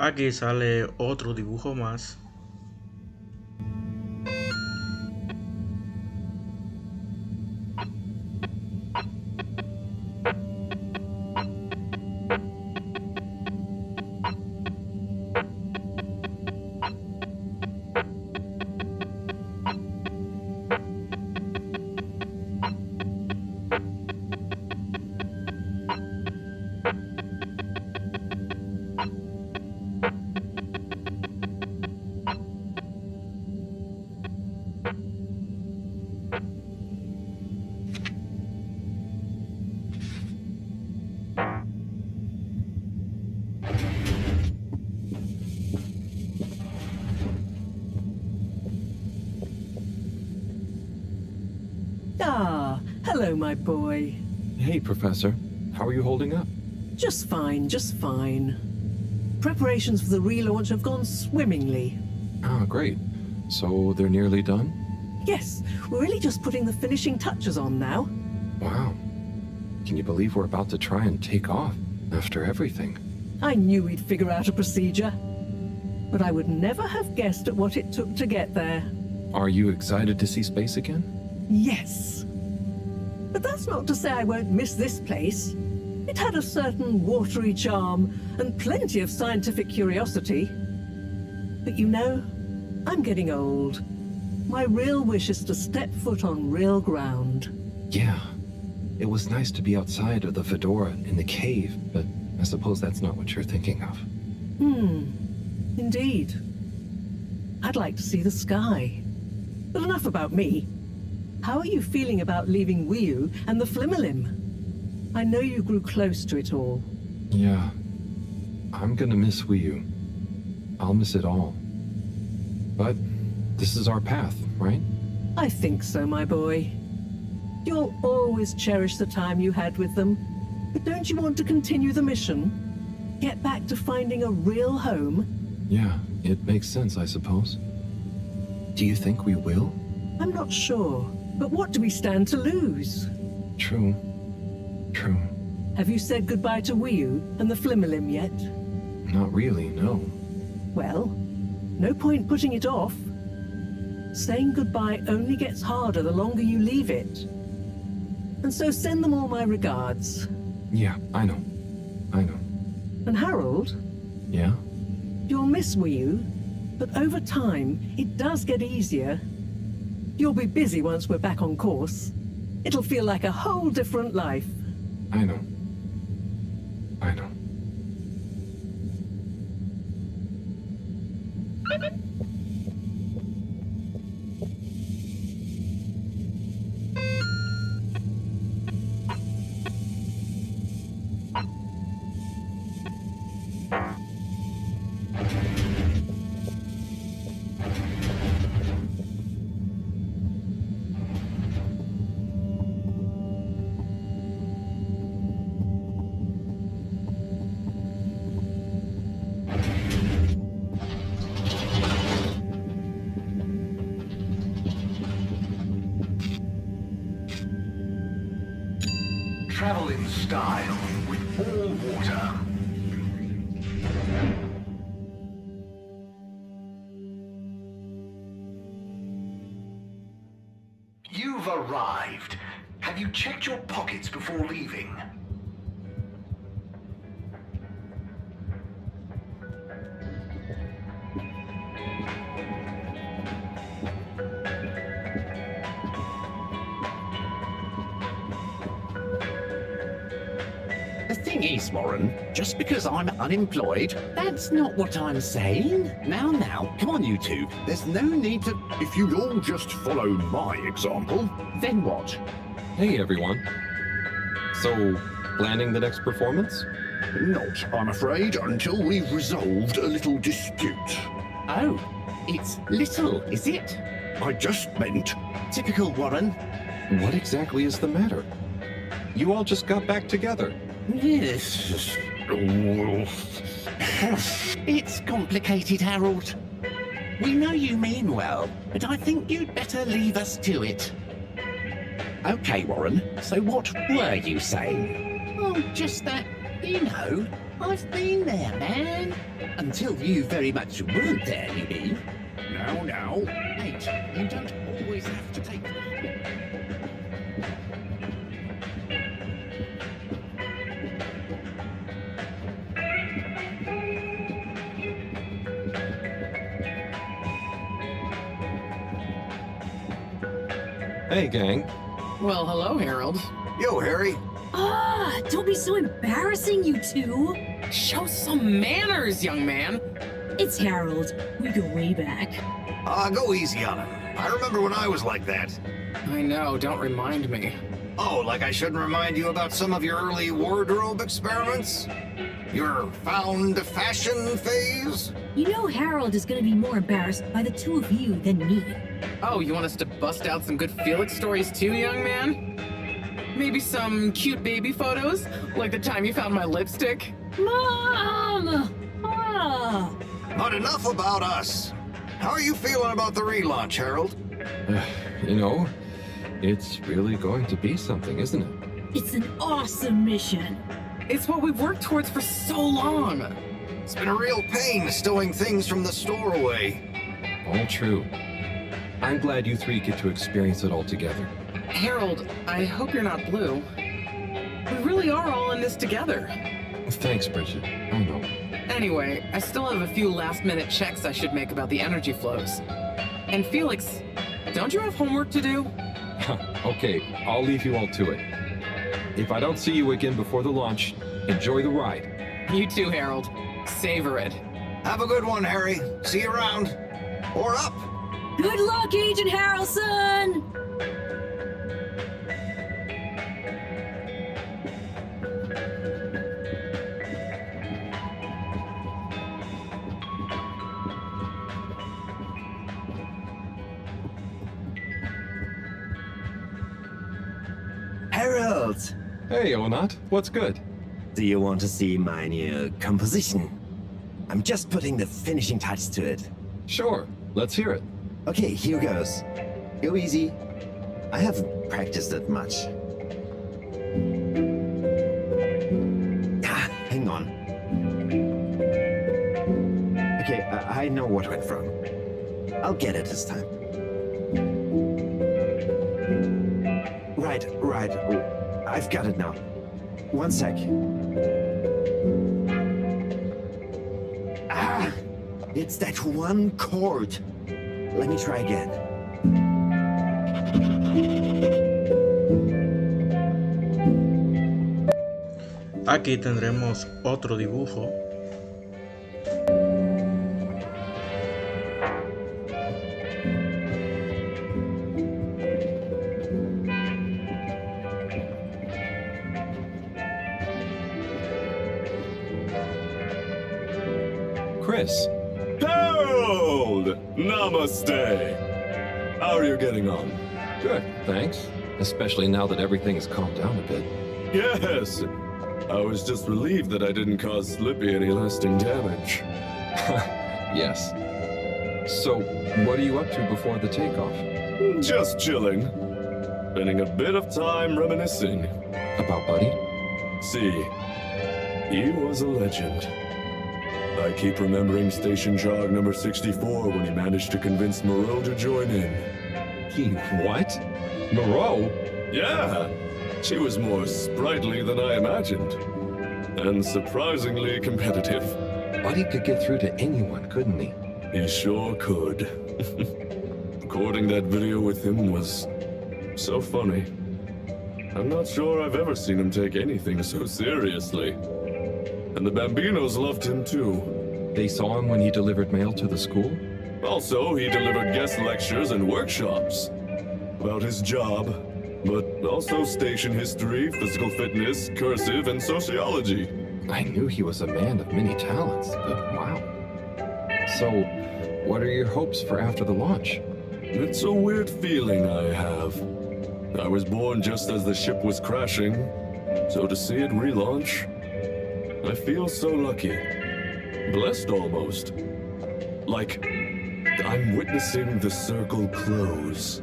[SPEAKER 1] Aquí sale otro dibujo más.
[SPEAKER 5] Ah, hello, my boy.
[SPEAKER 2] Hey, Professor. How are you holding up?
[SPEAKER 5] Just fine, just fine. Preparations for the relaunch have gone swimmingly.
[SPEAKER 2] Ah, great. So they're nearly done?
[SPEAKER 5] Yes, we're really just putting the finishing touches on now.
[SPEAKER 2] Wow. Can you believe we're about to try and take off after everything?
[SPEAKER 5] I knew we'd figure out a procedure. But I would never have guessed at what it took to get there.
[SPEAKER 2] Are you excited to see space again?
[SPEAKER 5] Yes. But that's not to say I won't miss this place. It had a certain watery charm and plenty of scientific curiosity. But you know, I'm getting old. My real wish is to step foot on real ground.
[SPEAKER 2] Yeah. It was nice to be outside of the fedora in the cave, but I suppose that's not what you're thinking of.
[SPEAKER 5] Indeed. I'd like to see the sky. But enough about me. How are you feeling about leaving Guìa and the Flimmerlim? I know you grew close to it all.
[SPEAKER 2] Yeah. I'm gonna miss Guìa. I'll miss it all. But this is our path, right?
[SPEAKER 5] I think so, my boy. You'll always cherish the time you had with them. But don't you want to continue the mission? Get back to finding a real home?
[SPEAKER 2] Yeah, it makes sense, I suppose. Do you think we will?
[SPEAKER 5] I'm not sure. But what do we stand to lose?
[SPEAKER 2] True. True.
[SPEAKER 5] Have you said goodbye to Guìa and the Flimmerlim yet?
[SPEAKER 2] Not really, no.
[SPEAKER 5] Well, no point putting it off. Saying goodbye only gets harder the longer you leave it. And so send them all my regards.
[SPEAKER 2] Yeah, I know. I know.
[SPEAKER 5] And Harold?
[SPEAKER 2] Yeah?
[SPEAKER 5] You'll miss Guìa, but over time, it does get easier. You'll be busy once we're back on course. It'll feel like a whole different life.
[SPEAKER 2] I know. I know.
[SPEAKER 15] Travel in style with all water. You've arrived. Have you checked your pockets before leaving?
[SPEAKER 16] The thing is, Warren, just because I'm unemployed, that's not what I'm saying. Now, come on, you two. There's no need to...
[SPEAKER 9] If you'd all just follow my example.
[SPEAKER 16] Then what?
[SPEAKER 2] Hey, everyone. So, planning the next performance?
[SPEAKER 9] Not, I'm afraid, until we've resolved a little dispute.
[SPEAKER 16] Oh, it's little, is it?
[SPEAKER 9] I just meant...
[SPEAKER 16] Typical Warren.
[SPEAKER 2] What exactly is the matter? You all just got back together.
[SPEAKER 16] Yes. It's complicated, Harold. We know you mean well, but I think you'd better leave us to it. Okay, Warren, so what were you saying? Oh, just that, you know, I've been there, man. Until you very much weren't there, you mean.
[SPEAKER 9] Now.
[SPEAKER 16] Mate, you don't always have to take...
[SPEAKER 2] Hey, gang.
[SPEAKER 4] Well, hello, Harold.
[SPEAKER 8] Yo, Harry.
[SPEAKER 10] Ah, don't be so embarrassing, you two.
[SPEAKER 4] Show some manners, young man.
[SPEAKER 10] It's Harold. We go way back.
[SPEAKER 8] Go easy on him. I remember when I was like that.
[SPEAKER 4] I know, don't remind me.
[SPEAKER 8] Oh, like I shouldn't remind you about some of your early wardrobe experiments? Your found fashion phase?
[SPEAKER 10] You know Harold is gonna be more embarrassed by the two of you than me.
[SPEAKER 4] Oh, you want us to bust out some good Felix stories too, young man? Maybe some cute baby photos? Like the time you found my lipstick?
[SPEAKER 10] Mom! Ah!
[SPEAKER 8] But enough about us. How are you feeling about the relaunch, Harold?
[SPEAKER 2] You know, it's really going to be something, isn't it?
[SPEAKER 10] It's an awesome mission.
[SPEAKER 4] It's what we've worked towards for so long.
[SPEAKER 8] It's been a real pain stowing things from the store away.
[SPEAKER 2] All true. I'm glad you three get to experience it all together.
[SPEAKER 4] Harold, I hope you're not blue. We really are all in this together.
[SPEAKER 2] Thanks, Bridget. I know.
[SPEAKER 4] Anyway, I still have a few last-minute checks I should make about the energy flows. And Felix, don't you have homework to do?
[SPEAKER 2] Okay, I'll leave you all to it. If I don't see you again before the launch, enjoy the ride.
[SPEAKER 4] You too, Harold. Savor it.
[SPEAKER 8] Have a good one, Harry. See you around. Or up.
[SPEAKER 10] Good luck, Agent Harrelson!
[SPEAKER 17] Harold!
[SPEAKER 2] Hey, Onat. What's good?
[SPEAKER 17] Do you want to see my new composition? I'm just putting the finishing touch to it.
[SPEAKER 2] Sure. Let's hear it.
[SPEAKER 17] Okay, here goes. Go easy. I haven't practiced that much. Hang on. Okay, I know what went wrong. I'll get it this time. Right. Oh, I've got it now. One sec. It's that one chord. Let me try again.
[SPEAKER 1] Aquí tendremos otro dibujo.
[SPEAKER 2] Chris.
[SPEAKER 9] Harold! Namaste! How are you getting on?
[SPEAKER 2] Good, thanks. Especially now that everything has calmed down a bit.
[SPEAKER 9] Yes! I was just relieved that I didn't cause Slippy any lasting damage.
[SPEAKER 2] Yes. So, what are you up to before the takeoff?
[SPEAKER 9] Just chilling. Spending a bit of time reminiscing.
[SPEAKER 2] About Buddy?
[SPEAKER 9] See, he was a legend. I keep remembering Station Jog number 64 when he managed to convince Moreau to join in.
[SPEAKER 2] He what? Moreau?
[SPEAKER 9] Yeah! She was more sprightly than I imagined. And surprisingly competitive.
[SPEAKER 2] Buddy could get through to anyone, couldn't he?
[SPEAKER 9] He sure could. Recording that video with him was so funny. I'm not sure I've ever seen him take anything so seriously. And the Bambinos loved him too.
[SPEAKER 2] They saw him when he delivered mail to the school?
[SPEAKER 9] Also, he delivered guest lectures and workshops about his job, but also station history, physical fitness, cursive, and sociology.
[SPEAKER 2] I knew he was a man of many talents, but wow. So, what are your hopes for after the launch?
[SPEAKER 9] It's a weird feeling I have. I was born just as the ship was crashing, so to see it relaunch, I feel so lucky. Blessed almost. Like, I'm witnessing the circle close.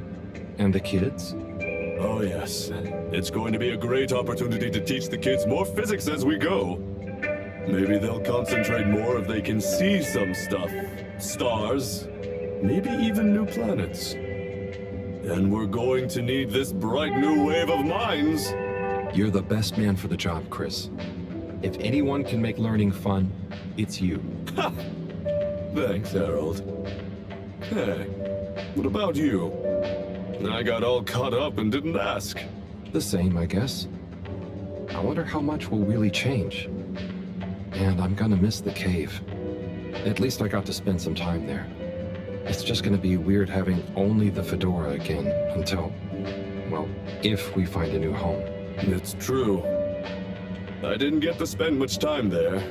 [SPEAKER 2] And the kids?
[SPEAKER 9] Oh yes. It's going to be a great opportunity to teach the kids more physics as we go. Maybe they'll concentrate more if they can see some stuff. Stars. Maybe even new planets. And we're going to need this bright new wave of minds.
[SPEAKER 2] You're the best man for the job, Chris. If anyone can make learning fun, it's you.
[SPEAKER 9] Ha! Thanks, Harold. Hey, what about you? I got all caught up and didn't ask.
[SPEAKER 2] The same, I guess. I wonder how much will really change. And I'm gonna miss the cave. At least I got to spend some time there. It's just gonna be weird having only the fedora again until, well, if we find a new home.
[SPEAKER 9] It's true. I didn't get to spend much time there,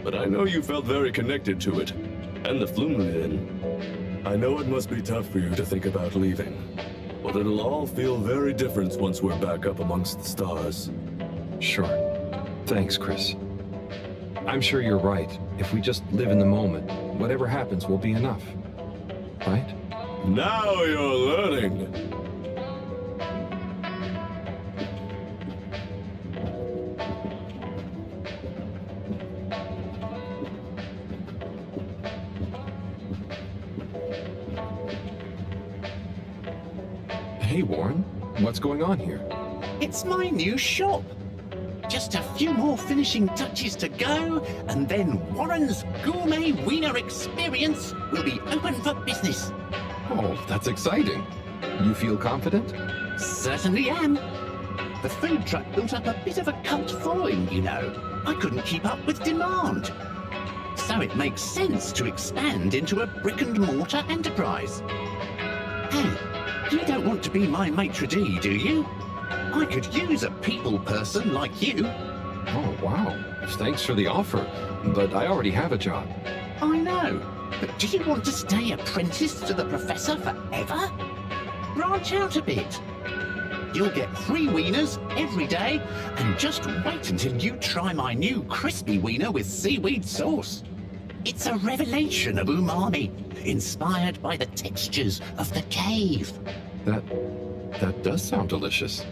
[SPEAKER 9] but I know you felt very connected to it, and the Flumlin. I know it must be tough for you to think about leaving, but it'll all feel very different once we're back up amongst the stars.
[SPEAKER 2] Sure. Thanks, Chris. I'm sure you're right. If we just live in the moment, whatever happens will be enough. Right?
[SPEAKER 9] Now you're learning!
[SPEAKER 2] Hey, Warren. What's going on here?
[SPEAKER 16] It's my new shop. Just a few more finishing touches to go, and then Warren's Gourmet Wiener Experience will be open for business.
[SPEAKER 2] Oh, that's exciting. You feel confident?
[SPEAKER 16] Certainly am. The food truck built up a bit of a cult following, you know. I couldn't keep up with demand. So it makes sense to expand into a brick-and-mortar enterprise. Hey, you don't want to be my maitre d', do you? I could use a people person like you.
[SPEAKER 2] Oh, wow. Thanks for the offer, but I already have a job.
[SPEAKER 16] I know, but do you want to stay apprenticed to the professor forever? Branch out a bit. You'll get 3 wieners every day, and just wait until you try my new crispy wiener with seaweed sauce. It's a revelation of umami, inspired by the textures of the cave.
[SPEAKER 2] That does sound delicious.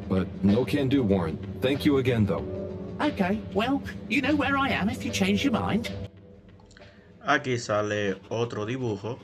[SPEAKER 2] But no can do, Warren. Thank you again, though.
[SPEAKER 16] Okay, well, you know where I am if you change your mind.
[SPEAKER 1] Aquí sale otro dibujo.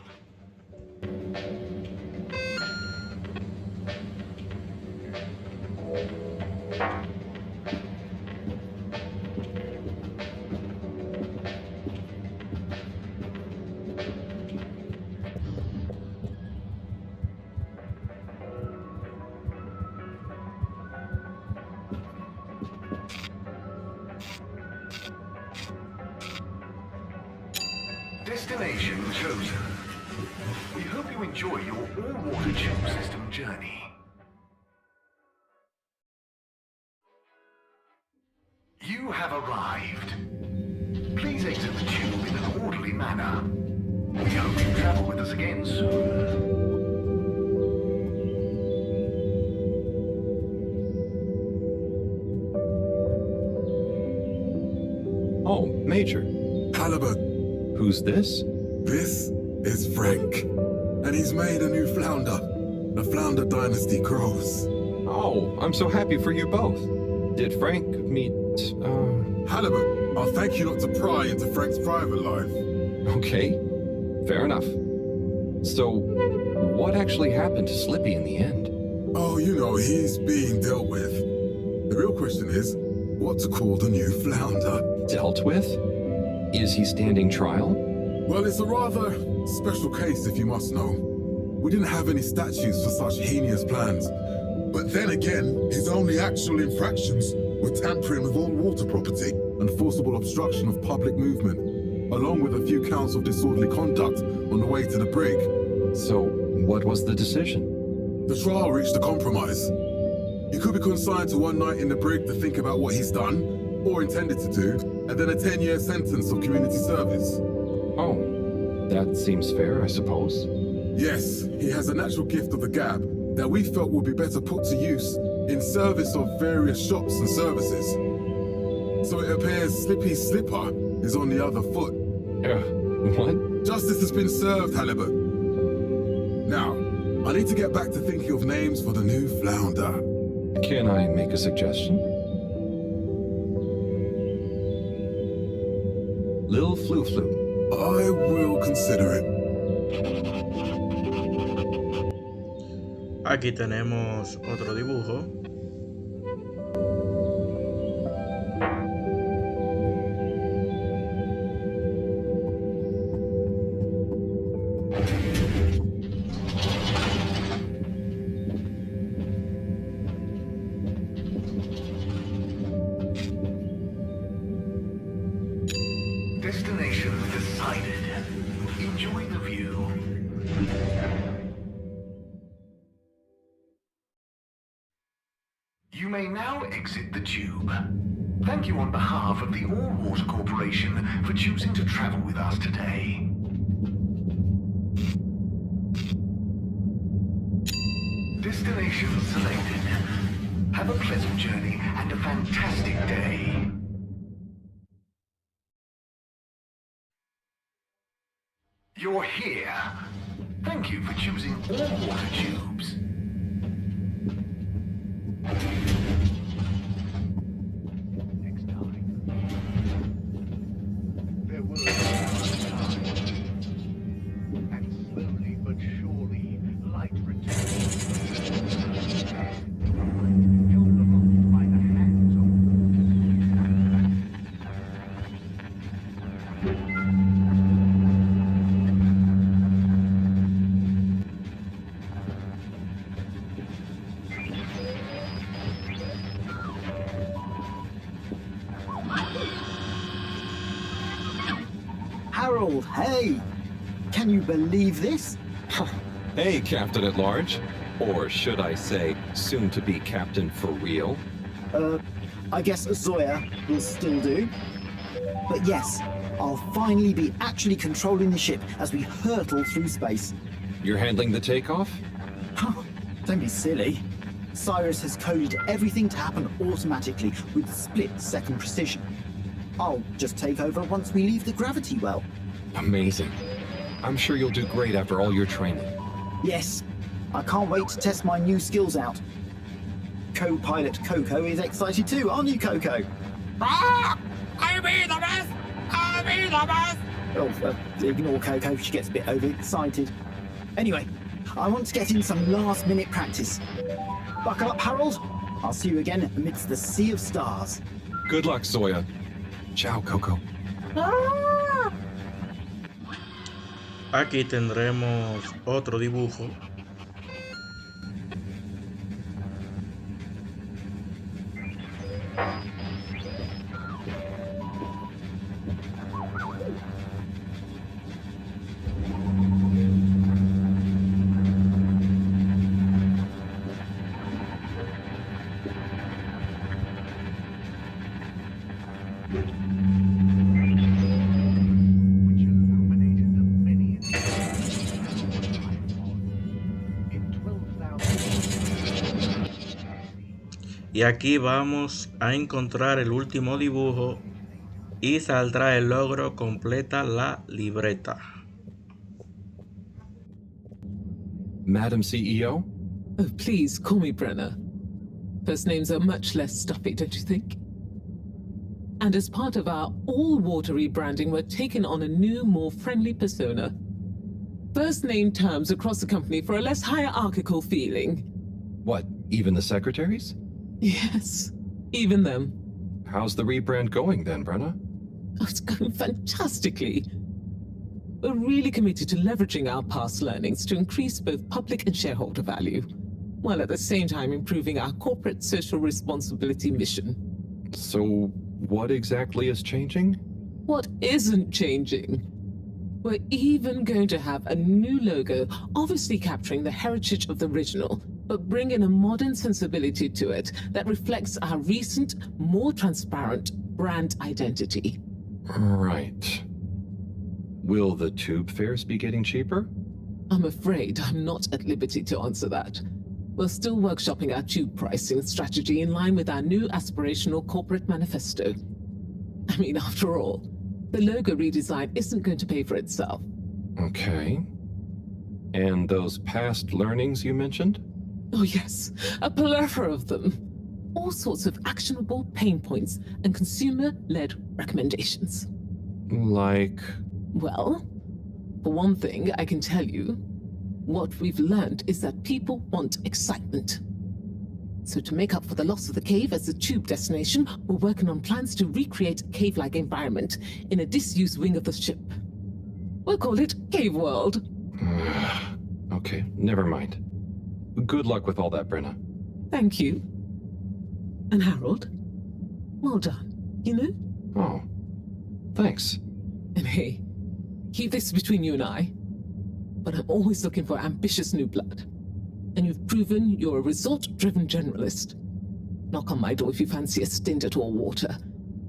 [SPEAKER 15] Destination chosen. We hope you enjoy your all-water tube system journey. You have arrived. Please exit the tube in an orderly manner. We hope you travel with us again soon.
[SPEAKER 2] Oh, Major.
[SPEAKER 18] Halibut.
[SPEAKER 2] Who's this?
[SPEAKER 18] This is Frank. And he's made a new flounder. The Flounder Dynasty grows.
[SPEAKER 2] Oh, I'm so happy for you both. Did Frank meet,
[SPEAKER 18] Halibut, I'll thank you not to pry into Frank's private life.
[SPEAKER 2] Okay, fair enough. So, what actually happened to Slippy in the end?
[SPEAKER 18] Oh, you know, he's being dealt with. The real question is, what to call the new flounder?
[SPEAKER 2] Dealt with? Is he standing trial?
[SPEAKER 18] Well, it's a rather special case, if you must know. We didn't have any statutes for such heinous plans. But then again, his only actual infractions were tampering with all water property and forcible obstruction of public movement, along with a few counts of disorderly conduct on the way to the brig.
[SPEAKER 2] So, what was the decision?
[SPEAKER 18] The trial reached a compromise. He could be consigned to 1 night in the brig to think about what he's done, or intended to do, and then a 10-year sentence of community service.
[SPEAKER 2] Oh, that seems fair, I suppose.
[SPEAKER 18] Yes, he has a natural gift of the gab that we felt would be better put to use in service of various shops and services. So it appears Slippy's slipper is on the other foot.
[SPEAKER 2] What?
[SPEAKER 18] Justice has been served, Halibut. Now, I need to get back to thinking of names for the new flounder.
[SPEAKER 2] Can I make a suggestion? Lil Flu Flu.
[SPEAKER 18] I will consider it.
[SPEAKER 1] Aquí tenemos otro dibujo.
[SPEAKER 15] Destination decided. Enjoy the view. You may now exit the tube. Thank you on behalf of the All Water Corporation for choosing to travel with us today. Destination selected. Have a pleasant journey and a fantastic day. You're here. Thank you for choosing all water tubes. Next time. There will be time. And slowly but surely, light returns.
[SPEAKER 14] Harold, hey! Can you believe this?
[SPEAKER 2] Hey, Captain at Large. Or should I say, soon to be Captain for real?
[SPEAKER 14] I guess Zoya will still do. But yes, I'll finally be actually controlling the ship as we hurtle through space.
[SPEAKER 2] You're handling the takeoff?
[SPEAKER 14] Don't be silly. Cyrus has coded everything to happen automatically with split-second precision. I'll just take over once we leave the gravity well.
[SPEAKER 2] Amazing. I'm sure you'll do great after all your training.
[SPEAKER 14] Yes, I can't wait to test my new skills out. Co-pilot Coco is excited too, aren't you, Coco?
[SPEAKER 4] I'll be the best! I'll be the best!
[SPEAKER 14] Oh, ignore Coco, she gets a bit overexcited. Anyway, I want to get in some last-minute practice. Buckle up, Harold. I'll see you again amidst the sea of stars.
[SPEAKER 2] Good luck, Zoya. Ciao, Coco.
[SPEAKER 1] Aquí tendremos otro dibujo. Y aquí vamos a encontrar el último dibujo y saldrá el logro completa la libreta.
[SPEAKER 2] Madam CEO?
[SPEAKER 7] Oh, please call me Brenner. First names are much less stuffy, don't you think? And as part of our all-water rebranding, we're taking on a new, more friendly persona. First name terms across the company for a less hierarchical feeling.
[SPEAKER 2] What, even the secretaries?
[SPEAKER 7] Yes, even them.
[SPEAKER 2] How's the rebrand going then, Brenna?
[SPEAKER 7] Oh, it's going fantastically. We're really committed to leveraging our past learnings to increase both public and shareholder value, while at the same time improving our corporate social responsibility mission.
[SPEAKER 2] So, what exactly is changing?
[SPEAKER 7] What isn't changing? We're even going to have a new logo, obviously capturing the heritage of the original, but bringing a modern sensibility to it that reflects our recent, more transparent brand identity.
[SPEAKER 2] Right. Will the tube fares be getting cheaper?
[SPEAKER 7] I'm afraid I'm not at liberty to answer that. We're still workshopping our tube pricing strategy in line with our new aspirational corporate manifesto. I mean, after all, the logo redesign isn't going to pay for itself.
[SPEAKER 2] Okay. And those past learnings you mentioned?
[SPEAKER 7] Oh yes, a plethora of them. All sorts of actionable pain points and consumer-led recommendations.
[SPEAKER 2] Like?
[SPEAKER 7] Well, for one thing, I can tell you, what we've learned is that people want excitement. So to make up for the loss of the cave as a tube destination, we're working on plans to recreate a cave-like environment in a disused wing of the ship. We'll call it Cave World.
[SPEAKER 2] Okay, never mind. Good luck with all that, Brenna.
[SPEAKER 7] Thank you. And Harold, well done, you know?
[SPEAKER 2] Oh, thanks.
[SPEAKER 7] And hey, keep this between you and I, but I'm always looking for ambitious new blood. And you've proven you're a result-driven generalist. Knock on my door if you fancy a stint at all water.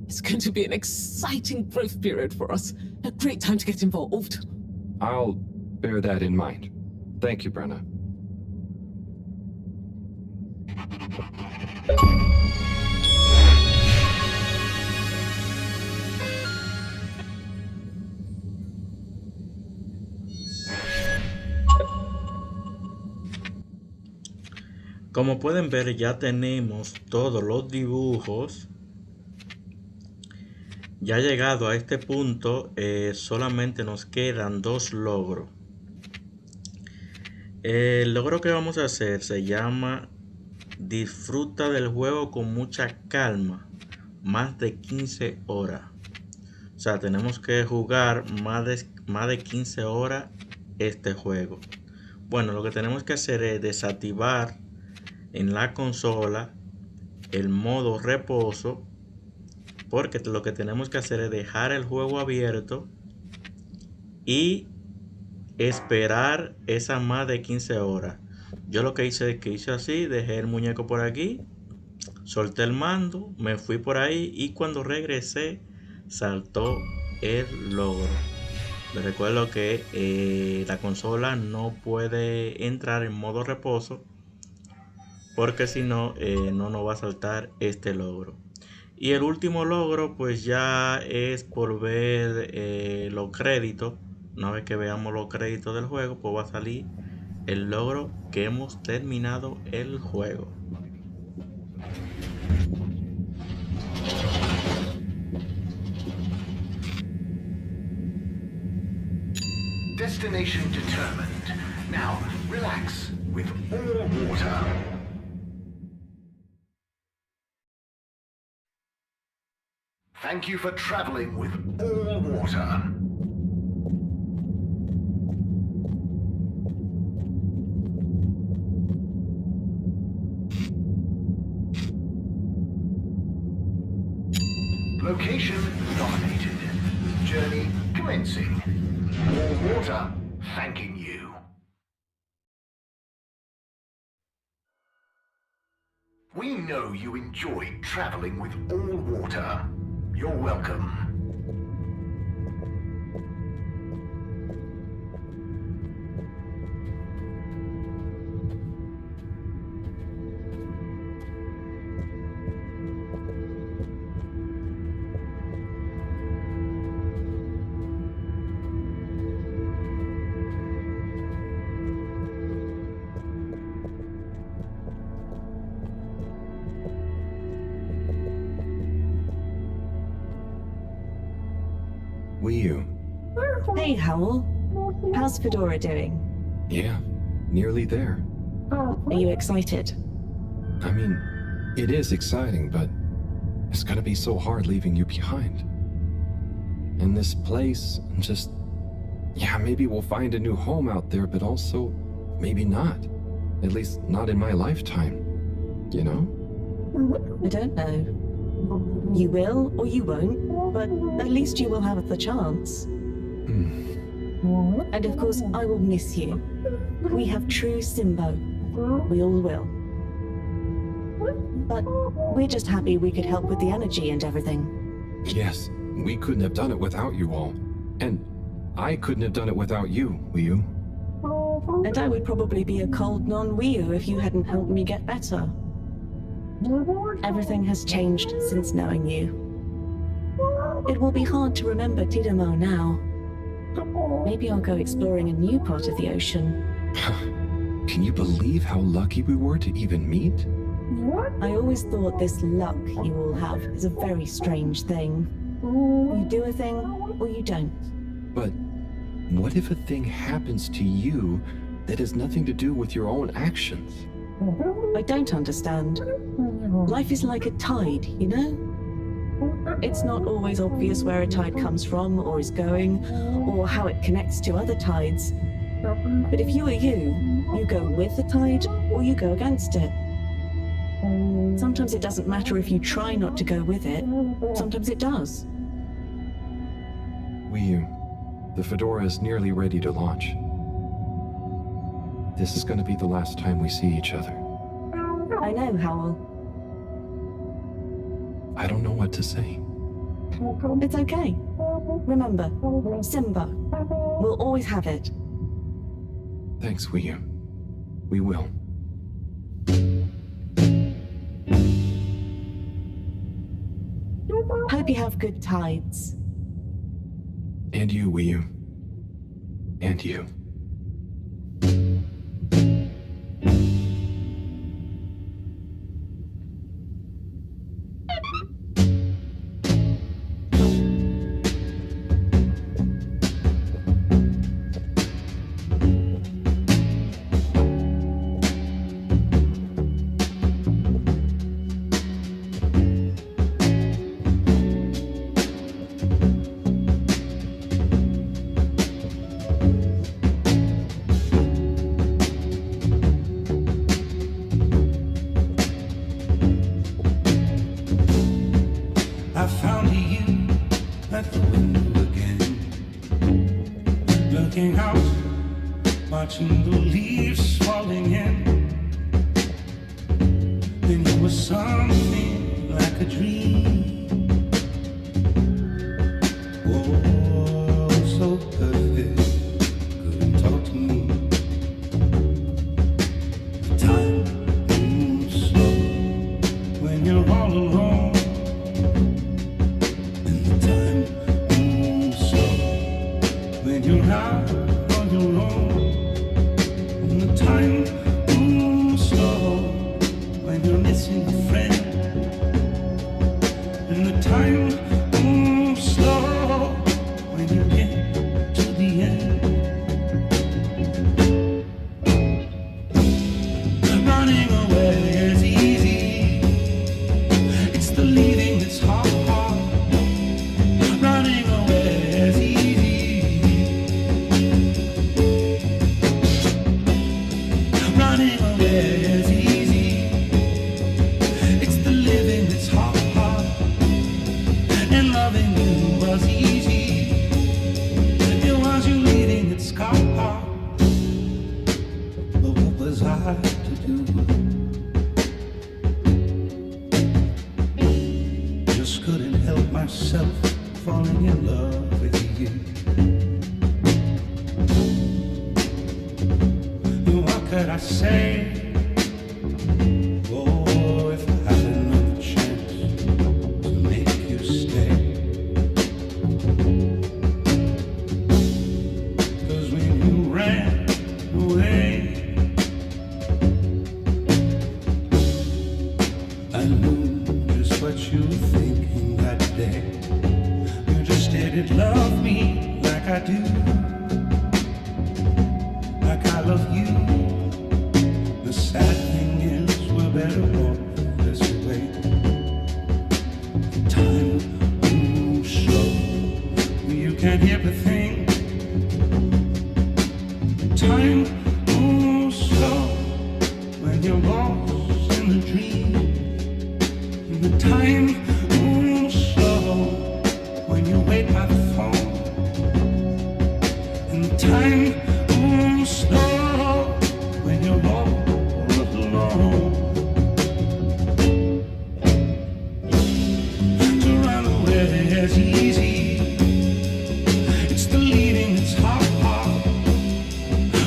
[SPEAKER 7] It's going to be an exciting growth period for us. A great time to get involved.
[SPEAKER 2] I'll bear that in mind. Thank you, Brenna.
[SPEAKER 1] Como pueden ver, ya tenemos todos los dibujos. Ya llegado a este punto, solamente nos quedan 2 logros. El logro que vamos a hacer se llama disfruta del juego con mucha calma, más de 15 horas. O sea, tenemos que jugar más de 15 horas este juego. Bueno, lo que tenemos que hacer es desactivar en la consola el modo reposo, porque lo que tenemos que hacer es dejar el juego abierto y esperar esas más de 15 horas. Yo lo que hice es que hice así, dejé el muñeco por aquí, solté el mando, me fui por ahí y cuando regresé saltó el logro. Les recuerdo que la consola no puede entrar en modo reposo, porque si no, no nos va a saltar este logro. Y el último logro pues ya es por ver los créditos. Una vez que veamos los créditos del juego, pues va a salir el logro que hemos terminado el juego.
[SPEAKER 15] Destination determined. Now, relax with all water. Thank you for traveling with all water. Location nominated. Journey commencing. All water thanking you. We know you enjoyed traveling with all water. You're welcome.
[SPEAKER 2] Guìa.
[SPEAKER 3] Hey, Howell. How's Fedora doing?
[SPEAKER 2] Yeah, nearly there.
[SPEAKER 3] Are you excited?
[SPEAKER 2] I mean, it is exciting, but it's gonna be so hard leaving you behind. And this place, just... yeah, maybe we'll find a new home out there, but also, maybe not. At least not in my lifetime. You know?
[SPEAKER 3] I don't know. You will or you won't, but at least you will have the chance. And of course, I will miss you. We have true Simbo. We all will. But we're just happy we could help with the energy and everything.
[SPEAKER 2] Yes, we couldn't have done it without you all. And I couldn't have done it without you, Guìa.
[SPEAKER 3] And I would probably be a cold non-Wii if you hadn't helped me get better. Everything has changed since knowing you. It will be hard to remember Tidamo now. Maybe I'll go exploring a new part of the ocean.
[SPEAKER 2] Can you believe how lucky we were to even meet?
[SPEAKER 3] I always thought this luck you all have is a very strange thing. You do a thing, or you don't.
[SPEAKER 2] But what if a thing happens to you that has nothing to do with your own actions?
[SPEAKER 3] I don't understand. Life is like a tide, you know? It's not always obvious where a tide comes from, or is going, or how it connects to other tides. But if you are you go with the tide, or you go against it. Sometimes it doesn't matter if you try not to go with it. Sometimes it does.
[SPEAKER 2] Guìa, the Fedora is nearly ready to launch. This is going to be the last time we see each other.
[SPEAKER 3] I know, Howell.
[SPEAKER 2] I don't know what to say.
[SPEAKER 3] It's okay. Remember, Simba. We'll always have it.
[SPEAKER 2] Thanks, Guìa. We will.
[SPEAKER 3] hope you have good tides.
[SPEAKER 2] And you, Guìa. And you.
[SPEAKER 19] I found you at the window again, looking out, watching the leaves falling in. Then you were something like a dream. Oh, so perfect, couldn't talk to me. The time moves slow when you're all alone. You're out on your own, and the time moves slow when you're missing a friend, and the time moves slow when you get to the end. Running away is easy, it's the leaving that's hard. Running away is easy. Running away is easy. It's the living that's hard. And loving you was easy. It was you leaving that's hard. But what was I to do? Just couldn't help myself falling in love with you. What could I say? Oh, if I had another chance to make you stay. 'Cause when you ran away, I knew just what you were thinking that day. You just didn't love me like I do, like I love you. The sad thing is we're better off this way. Time moves slow, you can't hear the thing. Time moves slow when you're lost in the dream. And the time moves slow when you wait by the phone. And the time moves slow when you're lost. To run away is easy. It's the leaving that's hard.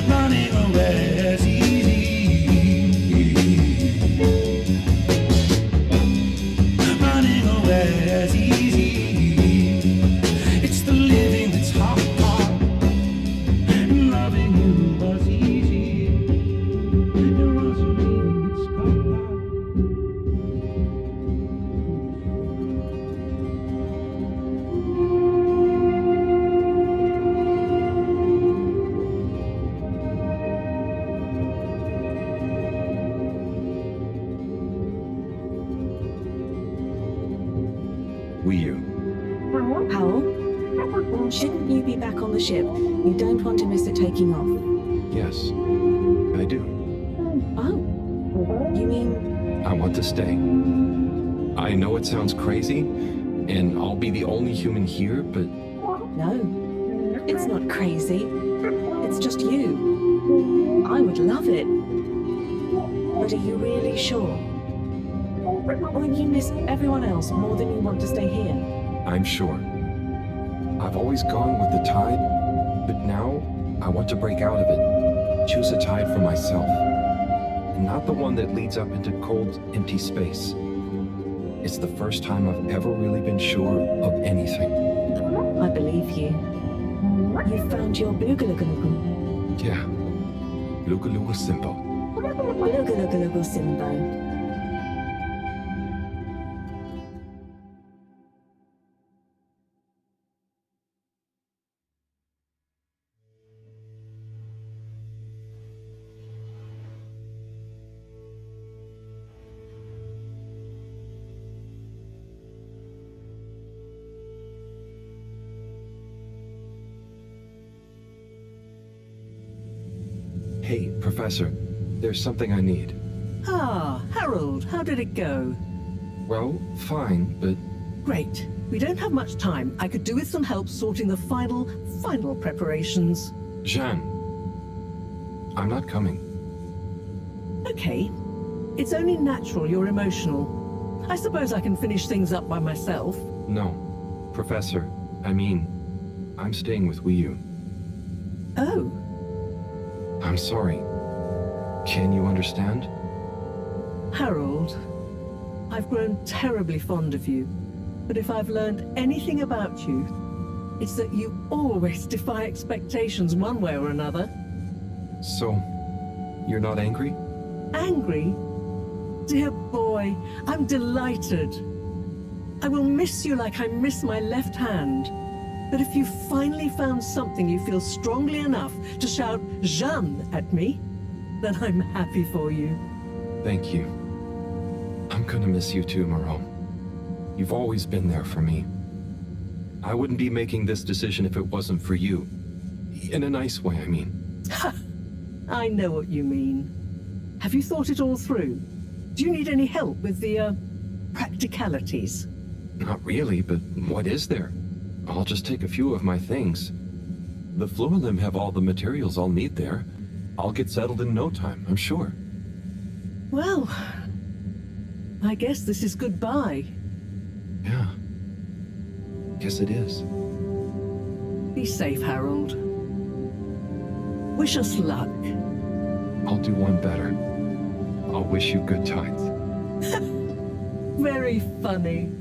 [SPEAKER 19] Running away is easy. Running away is easy. It's the living that's hard. And loving you was easy.
[SPEAKER 2] Guìa.
[SPEAKER 3] Powell, shouldn't you be back on the ship? You don't want to miss it taking off.
[SPEAKER 2] Yes, I do.
[SPEAKER 3] Oh, you mean...
[SPEAKER 2] I want to stay. I know it sounds crazy, and I'll be the only human here, but...
[SPEAKER 3] No, it's not crazy. It's just you. I would love it. But are you really sure? Or you miss everyone else more than you want to stay here?
[SPEAKER 2] I'm sure. I've always gone with the tide, but now I want to break out of it. Choose a tide for myself. And not the one that leads up into cold, empty space. It's the first time I've ever really been sure of anything.
[SPEAKER 3] I believe you. You found your Blugalugalugu.
[SPEAKER 2] Yeah. Luga Luga Simbo.
[SPEAKER 3] Blugalugalugu Simbo.
[SPEAKER 2] Hey, Professor, there's something I need.
[SPEAKER 20] Ah, Harold, how did it go?
[SPEAKER 2] Well, fine, but...
[SPEAKER 20] Great. We don't have much time. I could do with some help sorting the final preparations.
[SPEAKER 2] Jeanne, I'm not coming.
[SPEAKER 20] Okay. It's only natural you're emotional. I suppose I can finish things up by myself.
[SPEAKER 2] No, Professor, I mean, I'm staying with Guìa.
[SPEAKER 20] Oh.
[SPEAKER 2] I'm sorry. Can you understand?
[SPEAKER 20] Harold, I've grown terribly fond of you. But if I've learned anything about you, it's that you always defy expectations one way or another.
[SPEAKER 2] So, you're not angry?
[SPEAKER 20] Angry? Dear boy, I'm delighted. I will miss you like I miss my left hand. But if you finally found something you feel strongly enough to shout Jeanne at me, then I'm happy for you.
[SPEAKER 2] Thank you. I'm gonna miss you too, Maron. You've always been there for me. I wouldn't be making this decision if it wasn't for you. In a nice way, I mean.
[SPEAKER 20] I know what you mean. Have you thought it all through? Do you need any help with the, practicalities?
[SPEAKER 2] Not really, but what is there? I'll just take a few of my things. The Floorlim have all the materials I'll need there. I'll get settled in no time, I'm sure.
[SPEAKER 20] Well, I guess this is goodbye.
[SPEAKER 2] Yeah. Guess it is.
[SPEAKER 20] Be safe, Harold. Wish us luck.
[SPEAKER 2] I'll do one better. I'll wish you good times.
[SPEAKER 20] Very funny.